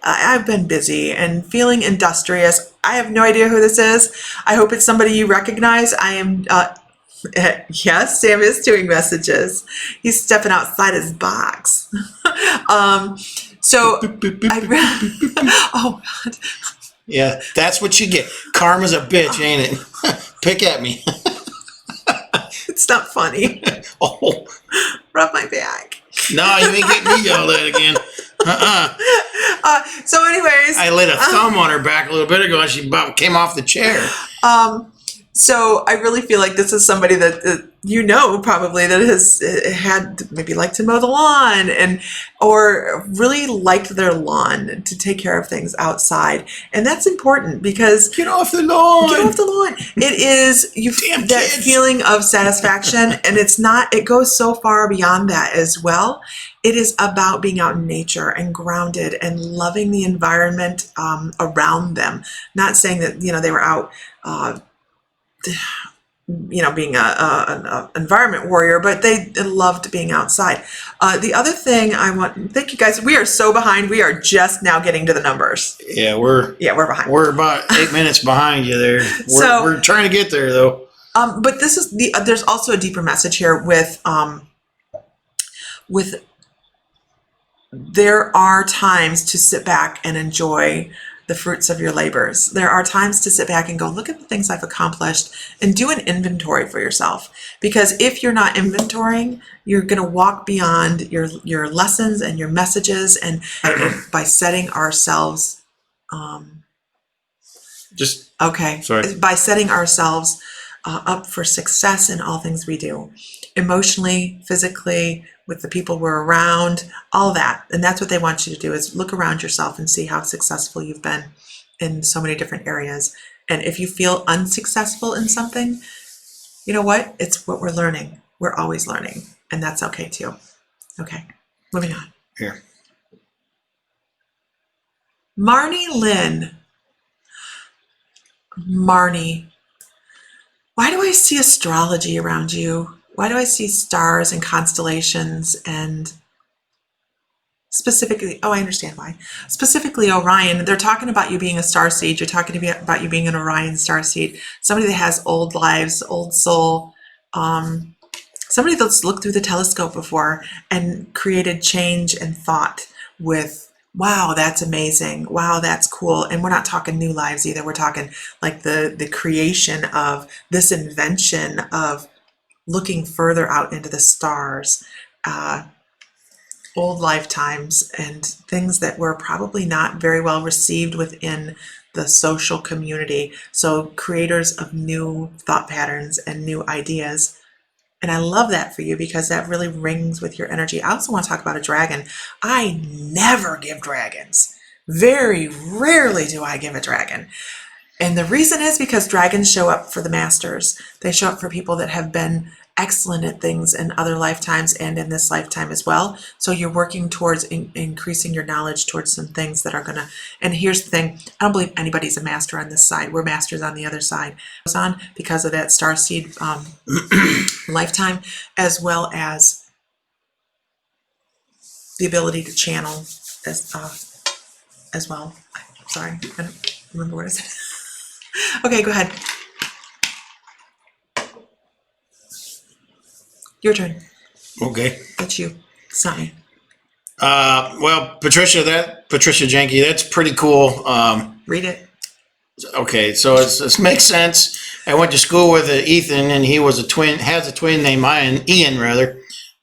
I've been busy and feeling industrious. I have no idea who this is. I hope it's somebody you recognize. I am, yes, Sam is doing messages. He's stepping outside his box. Oh, God. Yeah, that's what you get. Karma's a bitch, ain't it? Pick at me. It's not funny. Oh. Rub my back. No, you ain't getting me yelled at again. So anyways. I laid a thumb on her back a little bit ago and she about came off the chair. So I really feel like this is somebody that probably that has had maybe liked to mow the lawn or really liked their lawn to take care of things outside. And that's important because Get off the lawn. It is that kids. feeling of satisfaction, and it goes so far beyond that as well. It is about being out in nature and grounded and loving the environment around them. Not saying that they were out being an environment warrior, but they loved being outside. The other thing thank you guys. We are so behind. We are just now getting to the numbers. Yeah, we're behind. We're about 8 minutes behind you there. We're trying to get there though. But this is there's also a deeper message here with there are times to sit back and enjoy the fruits of your labors. There are times to sit back and go, look at the things I've accomplished, and do an inventory for yourself. Because if you're not inventorying, you're going to walk beyond your lessons and your messages, and by setting ourselves, by setting ourselves up for success in all things we do, emotionally, physically, with the people we're around, all that. And that's what they want you to do, is look around yourself and see how successful you've been in so many different areas. And if you feel unsuccessful in something, you know what? It's what we're learning. We're always learning. And that's okay too. Okay, moving on. Here. Marnie Lynn. Marnie. Why do I see astrology around you? Why do I see stars and constellations and specifically, I understand why. Specifically Orion, they're talking about you being a starseed. You're talking about you being an Orion starseed. Somebody that has old lives, old soul, somebody that's looked through the telescope before and created change and thought with, wow, that's amazing. Wow, that's cool. And we're not talking new lives either. We're talking like the creation of this invention of looking further out into the stars, old lifetimes, and things that were probably not very well received within the social community. So creators of new thought patterns and new ideas. And I love that for you because that really rings with your energy. I also want to talk about a dragon. I never give dragons. Very rarely do I give a dragon. And the reason is because dragons show up for the masters. They show up for people that have been excellent at things in other lifetimes and in this lifetime as well. So you're working towards increasing your knowledge towards some things that are going to, and here's the thing, I don't believe anybody's a master on this side. We're masters on the other side. It goes on because of that starseed lifetime, as well as the ability to channel as well. Sorry, I don't remember what I said. Okay, go ahead. Your turn. Okay. That's you. It's not me. Well, Patricia Jenke, that's pretty cool. Read it. Okay, so it makes sense. I went to school with Ethan, and he was has a twin named Ian rather,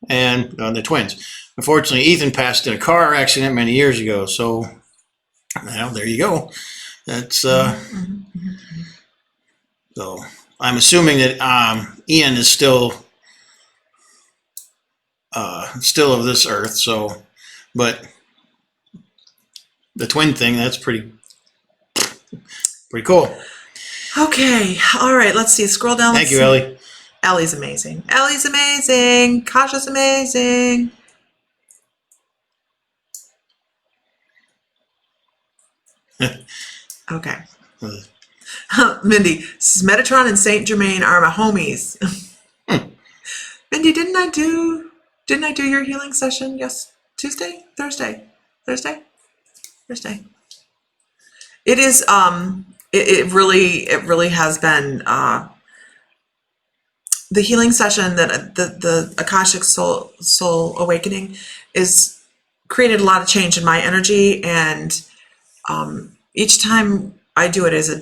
and the twins. Unfortunately, Ethan passed in a car accident many years ago. So, well, there you go. That's so. I'm assuming that Ian is still of this earth. So, but the twin thing, that's pretty cool. Okay. All right. Let's see. Scroll down. Thank you, Ellie. Ellie's amazing. Ellie's amazing. Kasha's amazing. Okay. Mindy, Metatron and Saint Germain are my homies. Mindy, didn't I do your healing session? Yes, Thursday. It is it really has been the healing session that the Akashic Soul Awakening is created a lot of change in my energy, and each time I do it is it's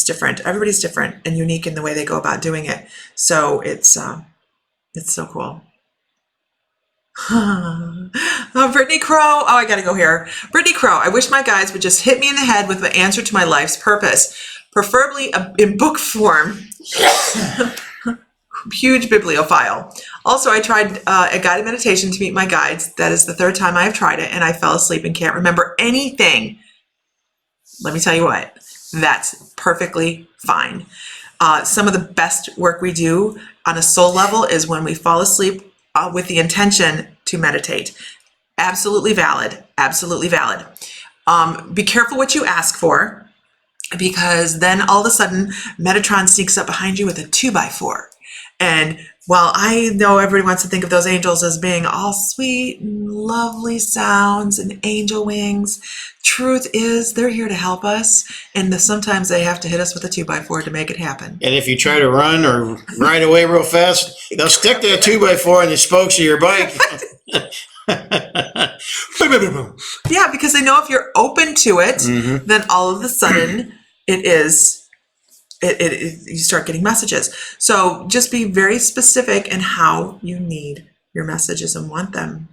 different. Everybody's different and unique in the way they go about doing it. So it's so cool. Brittany Crow. Oh, I gotta go here. Brittany Crow. I wish my guides would just hit me in the head with the answer to my life's purpose, preferably in book form. Huge bibliophile. Also, I tried a guided meditation to meet my guides. That is the third time I have tried it, and I fell asleep and can't remember anything. Let me tell you what, that's perfectly fine. Some of the best work we do on a soul level is when we fall asleep with the intention to meditate. Absolutely valid. Absolutely valid. Be careful what you ask for, because then all of a sudden Metatron sneaks up behind you with a 2x4. And while I know everybody wants to think of those angels as being all sweet and lovely sounds and angel wings, truth is they're here to help us, and sometimes they have to hit us with a 2x4 to make it happen. And if you try to run or ride away real fast, they'll stick that 2x4 in the spokes of your bike. Yeah, because they know if you're open to it, then all of a sudden you start getting messages. So just be very specific in how you need your messages and want them.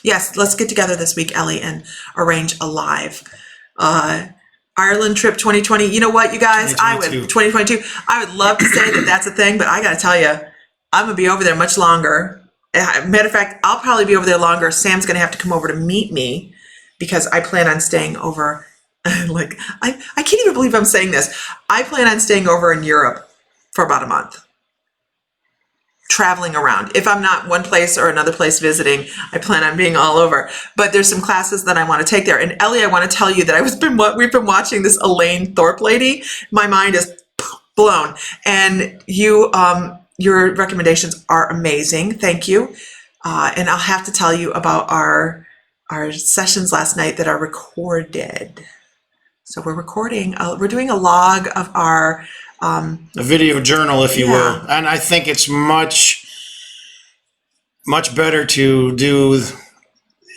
Yes, let's get together this week, Ellie, and arrange a live Ireland trip 2020. You know what, you guys? 2022. I would love to say that that's a thing, but I got to tell you, I'm going to be over there much longer. Matter of fact, I'll probably be over there longer. Sam's going to have to come over to meet me because I plan on staying over. Like, I can't even believe I'm saying this. I plan on staying over in Europe for about a month. Traveling around. If I'm not one place or another place visiting, I plan on being all over. But there's some classes that I want to take there. And Ellie, I want to tell you that we've been watching this Elaine Thorpe lady. My mind is blown. And your recommendations are amazing. Thank you. And I'll have to tell you about our sessions last night that are recorded. So we're recording. We're doing a log of our A video journal, if you Yeah. will. And I think it's much better to do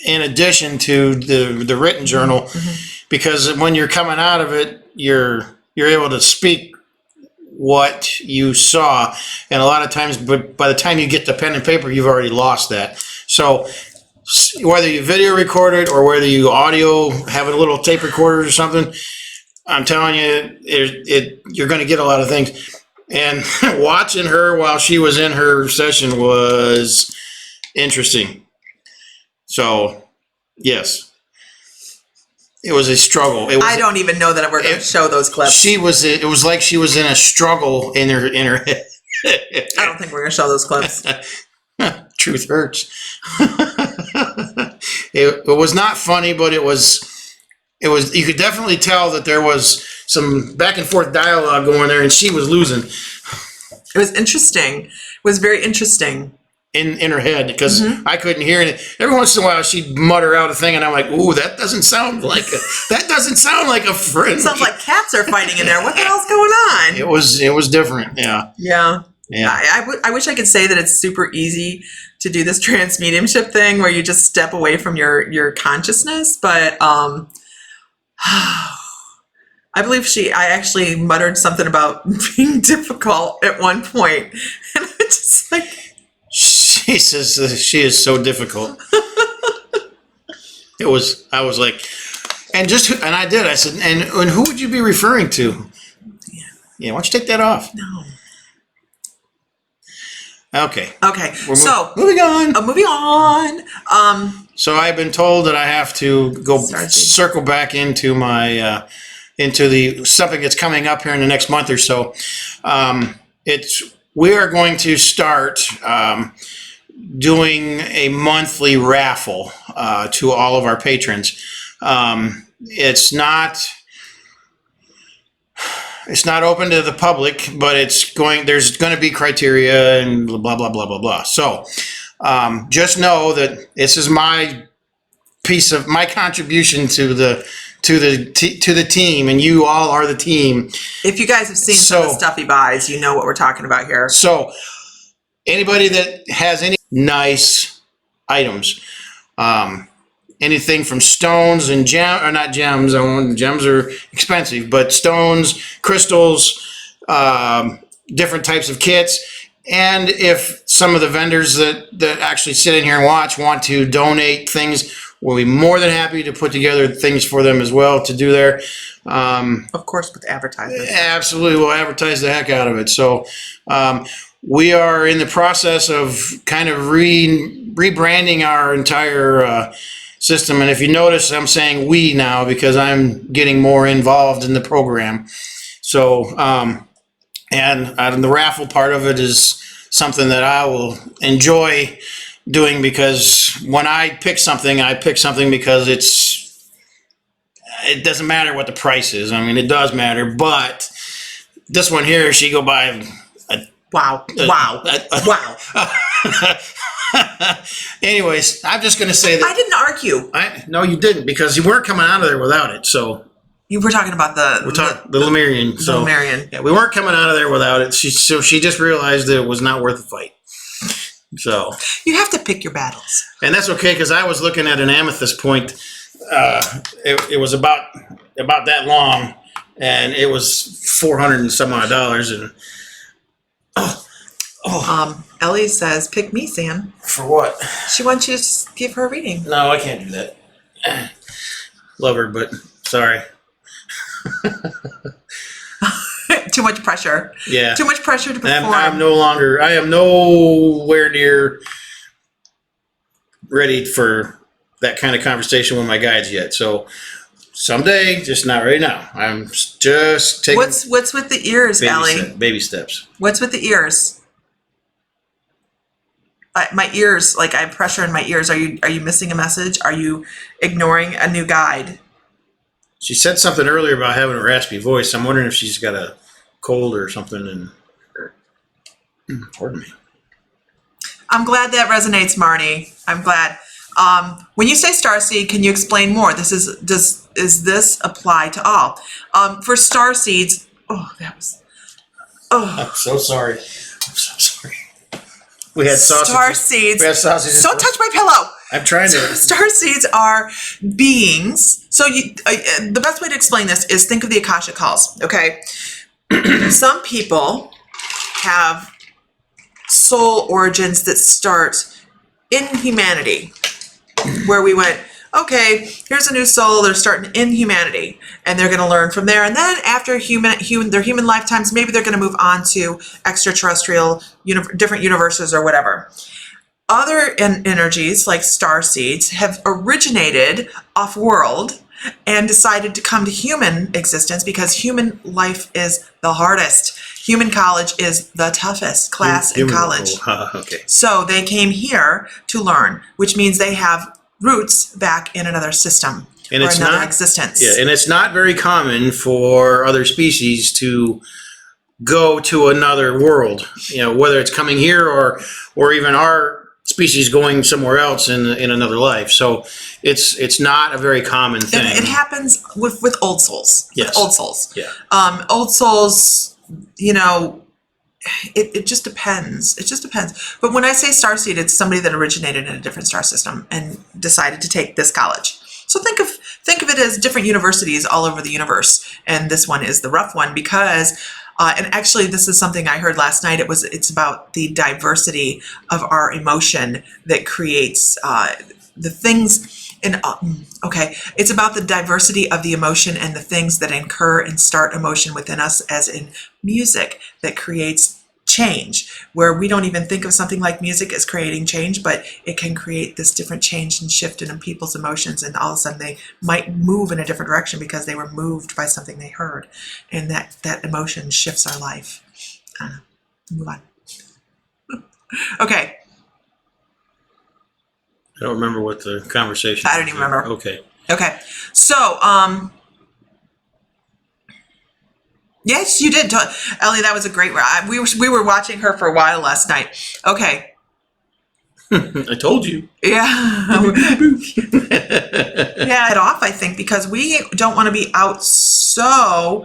in addition to the written journal, because when you're coming out of it, you're able to speak what you saw, and a lot of times, but by the time you get to pen and paper, you've already lost that. So whether you video record it or whether you audio, have a little tape recorder or something, I'm telling you, you're going to get a lot of things. And watching her while she was in her session was interesting. So, yes, it was a struggle. I don't even know that we're going to show those clips. It was like she was in a struggle in her head. I don't think we're going to show those clips. Truth hurts. It was not funny, but it was, you could definitely tell that there was some back and forth dialogue going there, and she was losing. It was interesting. It was very interesting. In her head, because I couldn't hear it. Every once in a while, she'd mutter out a thing, and I'm like, "Ooh, that doesn't sound like a friend." It sounds like cats are fighting in there. What the hell's going on? It was different. Yeah. Yeah. Yeah. I wish I could say that it's super easy to do this trance mediumship thing where you just step away from your consciousness, but I believe I actually muttered something about being difficult at one point, and I just like. She says she is so difficult. I was like, and I did. I said, and who would you be referring to? Yeah, why don't you take that off? No. Okay. Okay. So moving on. Moving on. So I've been told that I have to go circle back into my into the something that's coming up here in the next month or so. We are going to start doing a monthly raffle to all of our patrons. It's not open to the public, but there's going to be criteria and blah, blah, blah, blah, blah. So just know that this is my contribution to the team, and you all are the team. If you guys have seen some of the stuff he buys, you know what we're talking about here. So anybody that has any nice items, anything from stones and not gems. Gems are expensive, but stones, crystals, different types of kits. And if some of the vendors that actually sit in here and watch want to donate things, we'll be more than happy to put together things for them as well to do there. Of course, with advertisements. Absolutely, we'll advertise the heck out of it. So we are in the process of kind of rebranding our entire system. And if you notice, I'm saying we now because I'm getting more involved in the program. So, and the raffle part of it is something that I will enjoy doing, because when I pick something because it doesn't matter what the price is. I mean, it does matter, but this one here, she go buy wow. Anyways, I'm just going to say that I didn't argue. No, you didn't, because you weren't coming out of there without it. So you were talking about the Lemurian. So Lemurian. Yeah, we weren't coming out of there without it. So she just realized that it was not worth the fight. So you have to pick your battles, and that's okay, because I was looking at an amethyst point. It was about that long, and it was $400 and some odd dollars. And Ellie says, "Pick me, Sam." For what? She wants you to give her a reading. No, I can't do that. Love her, but sorry. Too much pressure. Yeah. Too much pressure to perform. I am nowhere near ready for that kind of conversation with my guides yet. So someday, just not right now. I'm just taking What's with the ears, Ellie? baby steps. What's with the ears? My ears, like I have pressure in my ears. Are you missing a message? Are you ignoring a new guide? She said something earlier about having a raspy voice. I'm wondering if she's got a cold or something. And pardon me. I'm glad that resonates, Marnie. I'm glad. When you say starseed, can you explain more? Does this apply to all? For starseeds, Oh, I'm so sorry. I'm so sorry. We had sausage. star seeds. We had sausages. Don't touch my pillow. I'm trying to. Star seeds are beings. So the best way to explain this is think of the Akashic calls. Okay, some people have soul origins that start in humanity, where we went, okay, here's a new soul. They're starting in humanity, and they're going to learn from there. And then after their human lifetimes, maybe they're going to move on to extraterrestrial, different universes or whatever. Other energies, like star seeds, have originated off-world and decided to come to human existence because human life is the hardest. Human college is the toughest class in college. Okay. So they came here to learn, which means they have roots back in another system And or it's another not- existence. Yeah, and it's not very common for other species to go to another world. You know, whether it's coming here or even our species going somewhere else in another life. So it's not a very common thing. And it happens with old souls. Yes. With old souls. Yeah. Old souls, you know, it just depends. It just depends. But when I say starseed, it's somebody that originated in a different star system and decided to take this college. So think of it as different universities all over the universe, and this one is the rough one because, and actually this is something I heard last night. It's about the diversity of our emotion that creates the things. It's about the diversity of the emotion and the things that incur and start emotion within us, as in music that creates change, where we don't even think of something like music as creating change, but it can create this different change and shift in people's emotions, and all of a sudden they might move in a different direction because they were moved by something they heard, and that emotion shifts our life. Move on. Okay. I don't remember what the conversation I don't was. even remember. Okay. So, yes, you did. Ellie, that was a great ride. We were watching her for a while last night. Okay. I told you. Yeah. Yeah, it off, I think, because we don't want to be out so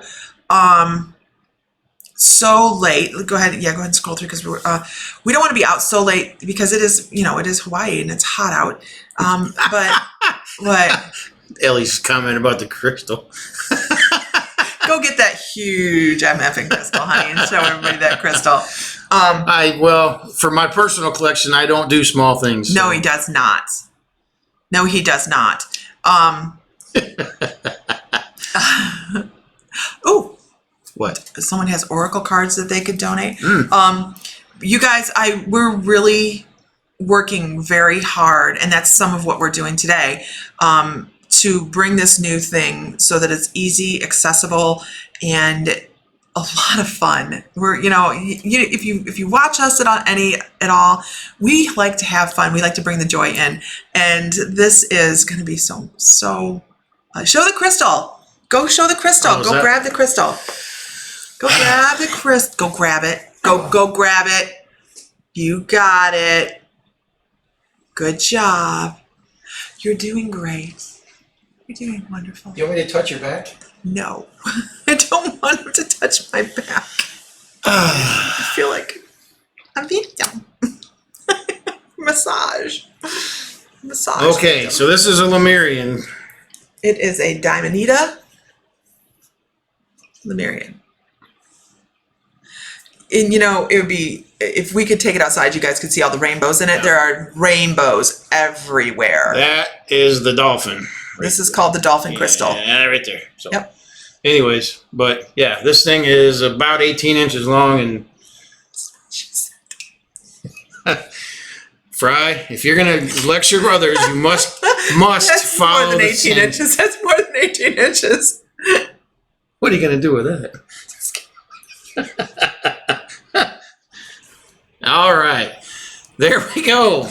late. Go ahead. Yeah, go ahead and scroll through because we don't want to be out so late because it is Hawaii and it's hot out. But Ellie's comment about the crystal. go get that huge MFing crystal, honey, and show everybody that crystal. For my personal collection, I don't do small things. No, so. he does not. No, he does not. Oh, What? someone has Oracle cards that they could donate. You guys, we're really working very hard, and that's some of what we're doing today, to bring this new thing so that it's easy, accessible, and a lot of fun. We're, if you watch us at all, we like to have fun. We like to bring the joy in, and this is going to be so. Show the crystal. Go show the crystal. Oh, Go grab the crystal. Go grab the crystal. Go grab it. Go grab it. You got it. Good job. You're doing great. You're doing wonderful. You want me to touch your back? No, I don't want him to touch my back. I feel like I'm being dumb. Massage. Okay, so this is a Lemurian. It is a Diamonita Lemurian. And it would be, if we could take it outside, you guys could see all the rainbows in it. Yeah. There are rainbows everywhere. That is the dolphin. This is called the dolphin crystal. Yeah, right there. So, Yep. anyways, but yeah, this thing is about 18 inches long, and Fry, if you're gonna lecture others, you must That's follow more than the 18 same- inches. That's more than 18 inches. What are you gonna do with that? All right, there we go.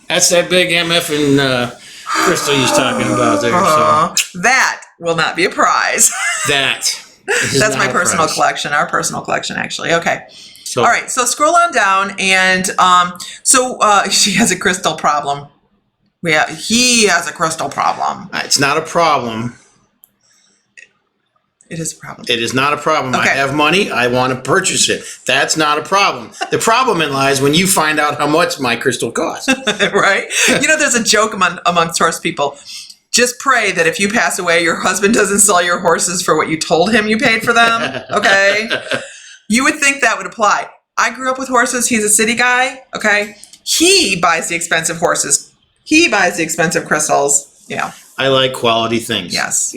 That's that big MF and crystal he's talking about there. So That will not be a prize. that is That's not my a personal prize. collection, our personal collection, actually. Okay. So, All right. So scroll on down. And she has a crystal problem. He has a crystal problem. it's not a problem. It is a problem. It is not a problem. I Okay. have money. I want to purchase it. That's not a problem. The problem in lies when you find out how much my crystal costs. Right? You know, there's a joke amongst horse people. Just pray that if you pass away, your husband doesn't sell your horses for what you told him you paid for them. Okay? You would think that would apply. I grew up with horses. He's a city guy. Okay? He buys the expensive horses. He buys the expensive crystals. Yeah. I like quality things. Yes.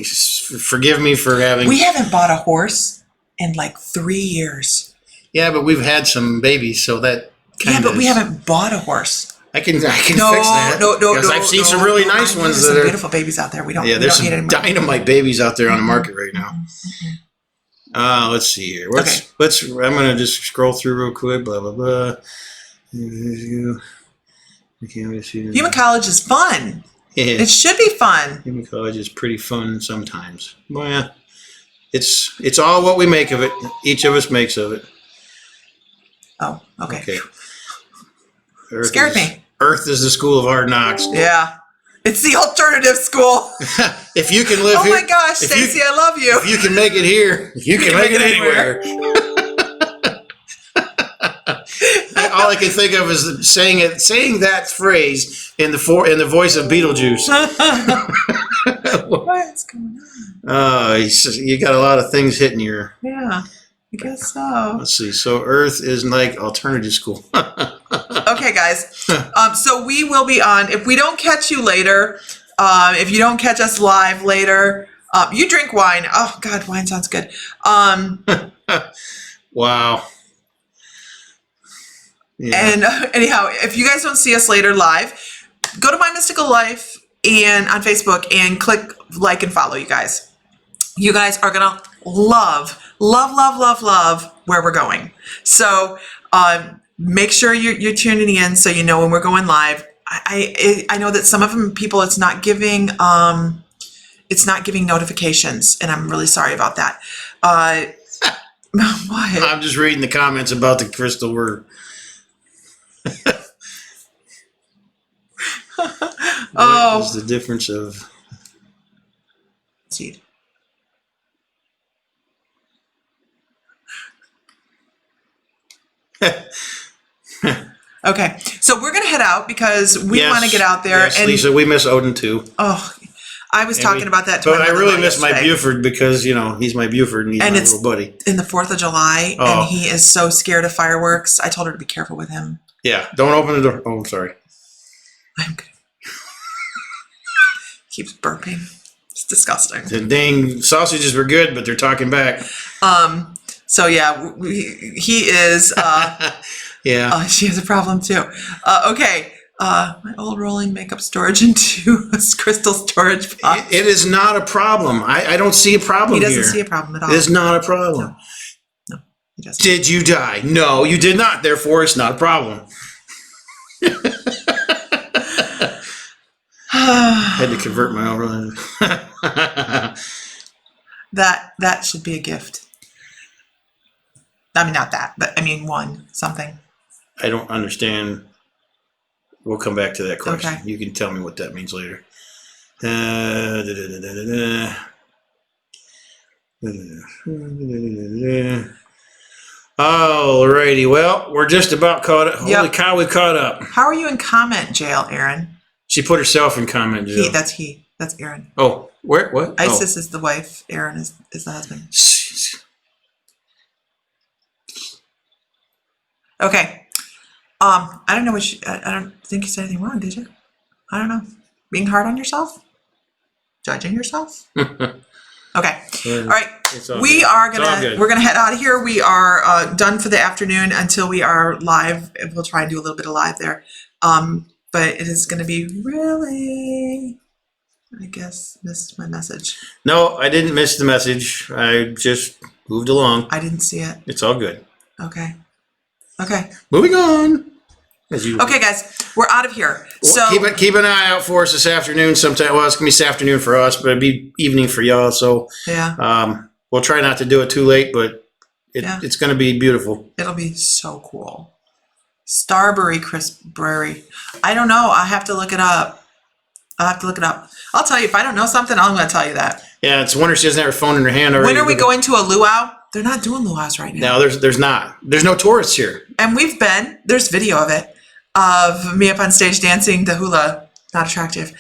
Forgive me for having. We haven't bought a horse in like 3 years. Yeah, but we've had some babies, so that kind Yeah, of. but we haven't bought a horse. I can fix that. No. Because I've seen some really nice I know ones there's that some are. beautiful babies out there. We don't. Yeah, we there's don't need some any more. dynamite babies out there on the market right now. Let's see here. Okay. I'm gonna just scroll through real quick. Blah blah blah. Human college is fun. Yeah. It should be fun. Human college is pretty fun sometimes. Well, it's all what we make of it. Each of us makes of it. Oh, okay. Okay. Scared me. Earth is the school of hard knocks. Yeah. It's the alternative school. If you can live Oh here, my gosh, if you- Stacey, I love you. if you can make it here, you can make it anywhere. All I can think of is saying that phrase in the voice of Beetlejuice. What's going on? You got a lot of things hitting your. Yeah, I guess so. Let's see. So Earth is like alternative school. Okay, guys. So we will be on. If we don't catch you later, if you don't catch us live later, you drink wine. Oh God, wine sounds good. Wow. Yeah. And anyhow, if you guys don't see us later live, go to My Mystical Life and on Facebook and click like and follow, you guys. You guys are gonna love where we're going. So make sure you're tuning in so you know when we're going live. I know that some of them people it's not giving notifications, and I'm really sorry about that. What? I'm just reading the comments about the crystal word. Oh. What is the difference of Seed. Okay, so we're gonna head out because we Yes, want to get out there. Yes, and Lisa, we miss Odin too. oh, I was talking about that. To But my I really mother-in-law miss my yesterday. Buford because he's my Buford and he's And my it's- little buddy. In the 4th of July, Oh. and he is so scared of fireworks. I told her to be careful with him. Yeah, don't open the door. Oh, I'm sorry. I'm good. Keeps burping. It's disgusting. The dang sausages were good, but they're talking back. So yeah, he is. Yeah. She has a problem too. Okay. My old rolling makeup storage into a crystal storage box. It is not a problem. I don't see a problem He doesn't here. see a problem at all. It is not a problem. No, he doesn't. Did you die? No, you did not. Therefore, it's not a problem. Had to convert my own. That should be a gift. I mean, not that, but I mean, something. I don't understand. We'll come back to that question. Okay. You can tell me what that means later. Alrighty, well, we're just about caught up. Holy Yep. cow, we caught up. How are you in comment jail, Aaron? She put herself in comment jail. That's Aaron. Oh, where? What? Isis is the wife. Aaron is the husband. Oh. Okay. I don't know I don't think you said anything wrong, did you? I don't know. Being hard on yourself? Judging yourself? Okay. All right. It's all We good. are It's all gonna good. we're gonna head out of here. We are done for the afternoon until we are live. We'll try and do a little bit of live there. But it is gonna be really, I guess, missed my message. No, I didn't miss the message. I just moved along. I didn't see it. It's all good. Okay. Okay. Moving on. As usual. Okay, guys, we're out of here. Well, So keep an eye out for us this afternoon. Sometime. Well, it's gonna be this afternoon for us, but it'll be evening for y'all. So yeah, we'll try not to do it too late, but Yeah. it's gonna be beautiful. it'll be so cool. Starberry Crisp Brewery. I don't know. I have to look it up. I'll have to look it up. I'll tell you if I don't know something. I'm going to tell you that. Yeah, it's wonder she doesn't have her phone in her hand already. When are we going to a luau? They're not doing luau's right now. No, there's not. There's no tourists here. And we've been. There's video of it, of me up on stage dancing the hula. Not attractive.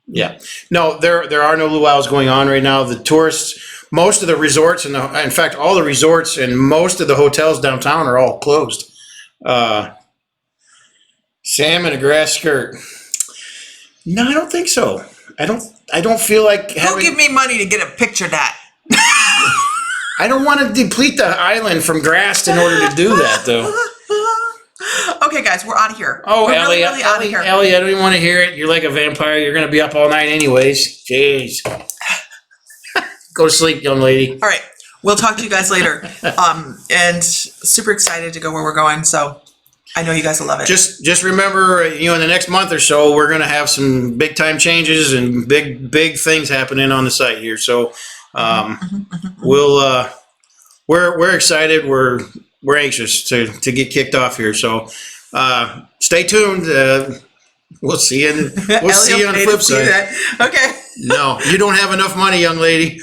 Yeah. No, there are no luau's going on right now. The tourists, most of the resorts, and in fact, all the resorts and most of the hotels downtown are all closed. Sam in a grass skirt. No, I don't think so. I don't feel like Who'll give me money to get a picture of that? I don't want to deplete the island from grass in order to do that, though. Okay, guys, we're out of here. Oh, we're Ellie, really out of here. Ellie, I don't even want to hear it. You're like a vampire. You're going to be up all night anyways. Jeez. Go to sleep, young lady. All right, we'll talk to you guys later. And super excited to go where we're going. So I know you guys will love it. Just remember, in the next month or so, we're going to have some big time changes and big things happening on the site here. So we're excited. We're anxious to get kicked off here. So stay tuned. We'll see you. We'll see you on the flip side. Okay. No, you don't have enough money, young lady.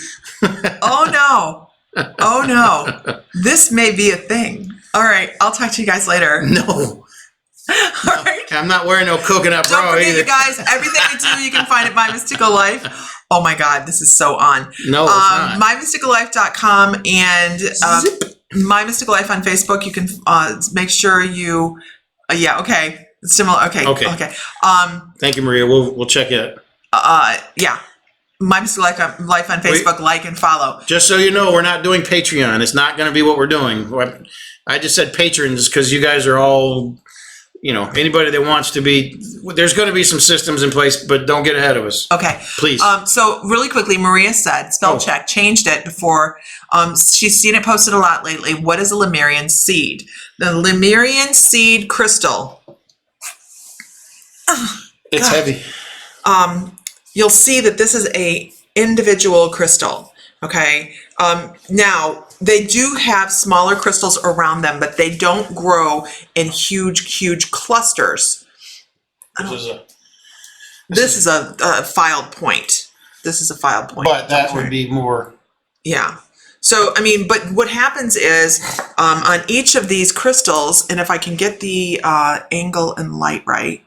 Oh no. This may be a thing. All right, I'll talk to you guys later. No. All right. I'm not wearing no coconut Don't bra forget, either. you guys, everything I do, you can find at My Mystical Life. Oh my God, this is so on. No, it's not. MyMysticalLife.com and My Mystical Life on Facebook. You can make sure you, okay. It's similar. Okay. Okay. Thank you, Maria. We'll check it. Yeah. My Mystical Life on Facebook. Like and follow. Just so you know, we're not doing Patreon. It's not going to be what we're doing. I just said patrons because you guys are all, anybody that wants to be. There's going to be some systems in place, but don't get ahead of us. Okay. Please. So really quickly, Maria said, spell check, changed it before. She's seen it posted a lot lately. What is a Lemurian seed? The Lemurian seed crystal. It's heavy. You'll see that this is a individual crystal. Okay. Now they do have smaller crystals around them, but they don't grow in huge clusters. This is a filed point. This is a filed point. But that would be more. Yeah. So, but what happens is on each of these crystals, and if I can get the angle and light right,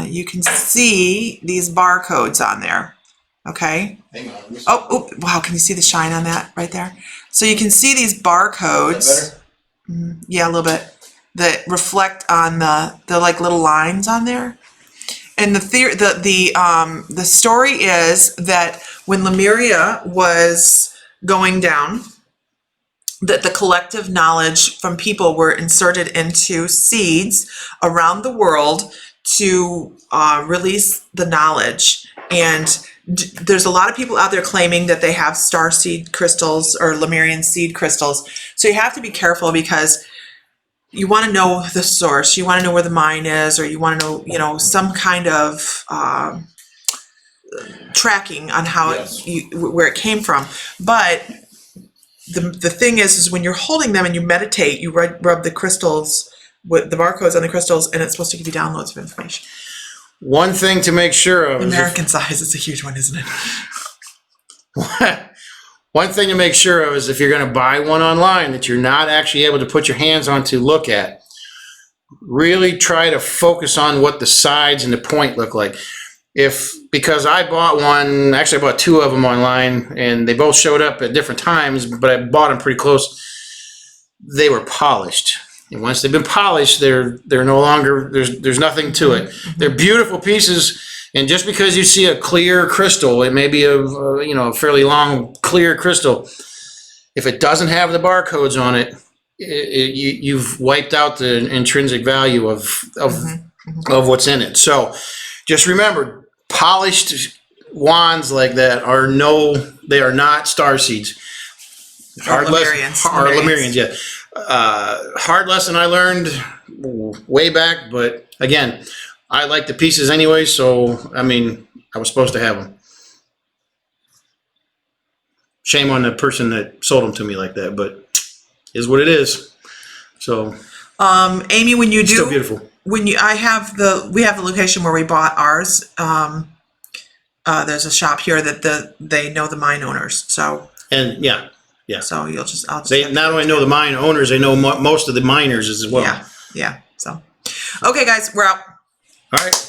you can see these barcodes on there. Okay. Hang on. Oh, wow. Can you see the shine on that right there? So you can see these barcodes. Is that better? Yeah, a little bit. That reflect on the like little lines on there. And the story is that when Lemuria was going down, that the collective knowledge from people were inserted into seeds around the world to release the knowledge. And there's a lot of people out there claiming that they have star seed crystals or Lemurian seed crystals. So you have to be careful because you want to know the source. You want to know where the mine is, or you want to know, some kind of tracking on how where it came from. But the thing is when you're holding them and you meditate, you rub the crystals with the barcodes on the crystals, and it's supposed to give you downloads of information. One thing to make sure of. American size is a huge one, isn't it? One thing to make sure of is if you're going to buy one online that you're not actually able to put your hands on to look at, really try to focus on what the sides and the point look like. Because I bought one, actually I bought two of them online, and they both showed up at different times, but I bought them pretty close. They were polished. And once they've been polished, they're no longer, there's nothing to it. They're beautiful pieces. And just because you see a clear crystal, it may be a fairly long clear crystal. If it doesn't have the barcodes on it, you've wiped out the intrinsic value of what's in it. So just remember, polished wands like that are not star seeds. Lemurians, yeah. Hard lesson I learned way back, but again, I like the pieces anyway, so, I was supposed to have them. Shame on the person that sold them to me like that, but is what it is. So. Amy, when you do. Still beautiful. we have the location where we bought ours. There's a shop here that they know the mine owners. So And yeah, so I'll just they not only know the mine owners, they know most of the miners as well. Yeah. So, okay, guys, we're out. All right.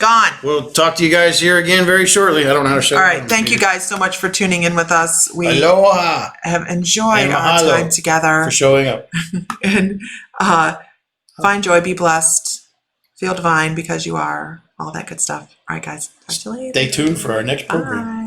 Gone. We'll talk to you guys here again very shortly. I don't know how to shut All it right. down. Thank you guys so much for tuning in with us. We Aloha have enjoyed And our mahalo time together. for showing up. And find joy, be blessed, feel divine because you are, all that good stuff. All right, guys. Talk to you later. Stay tuned for our next program. Bye.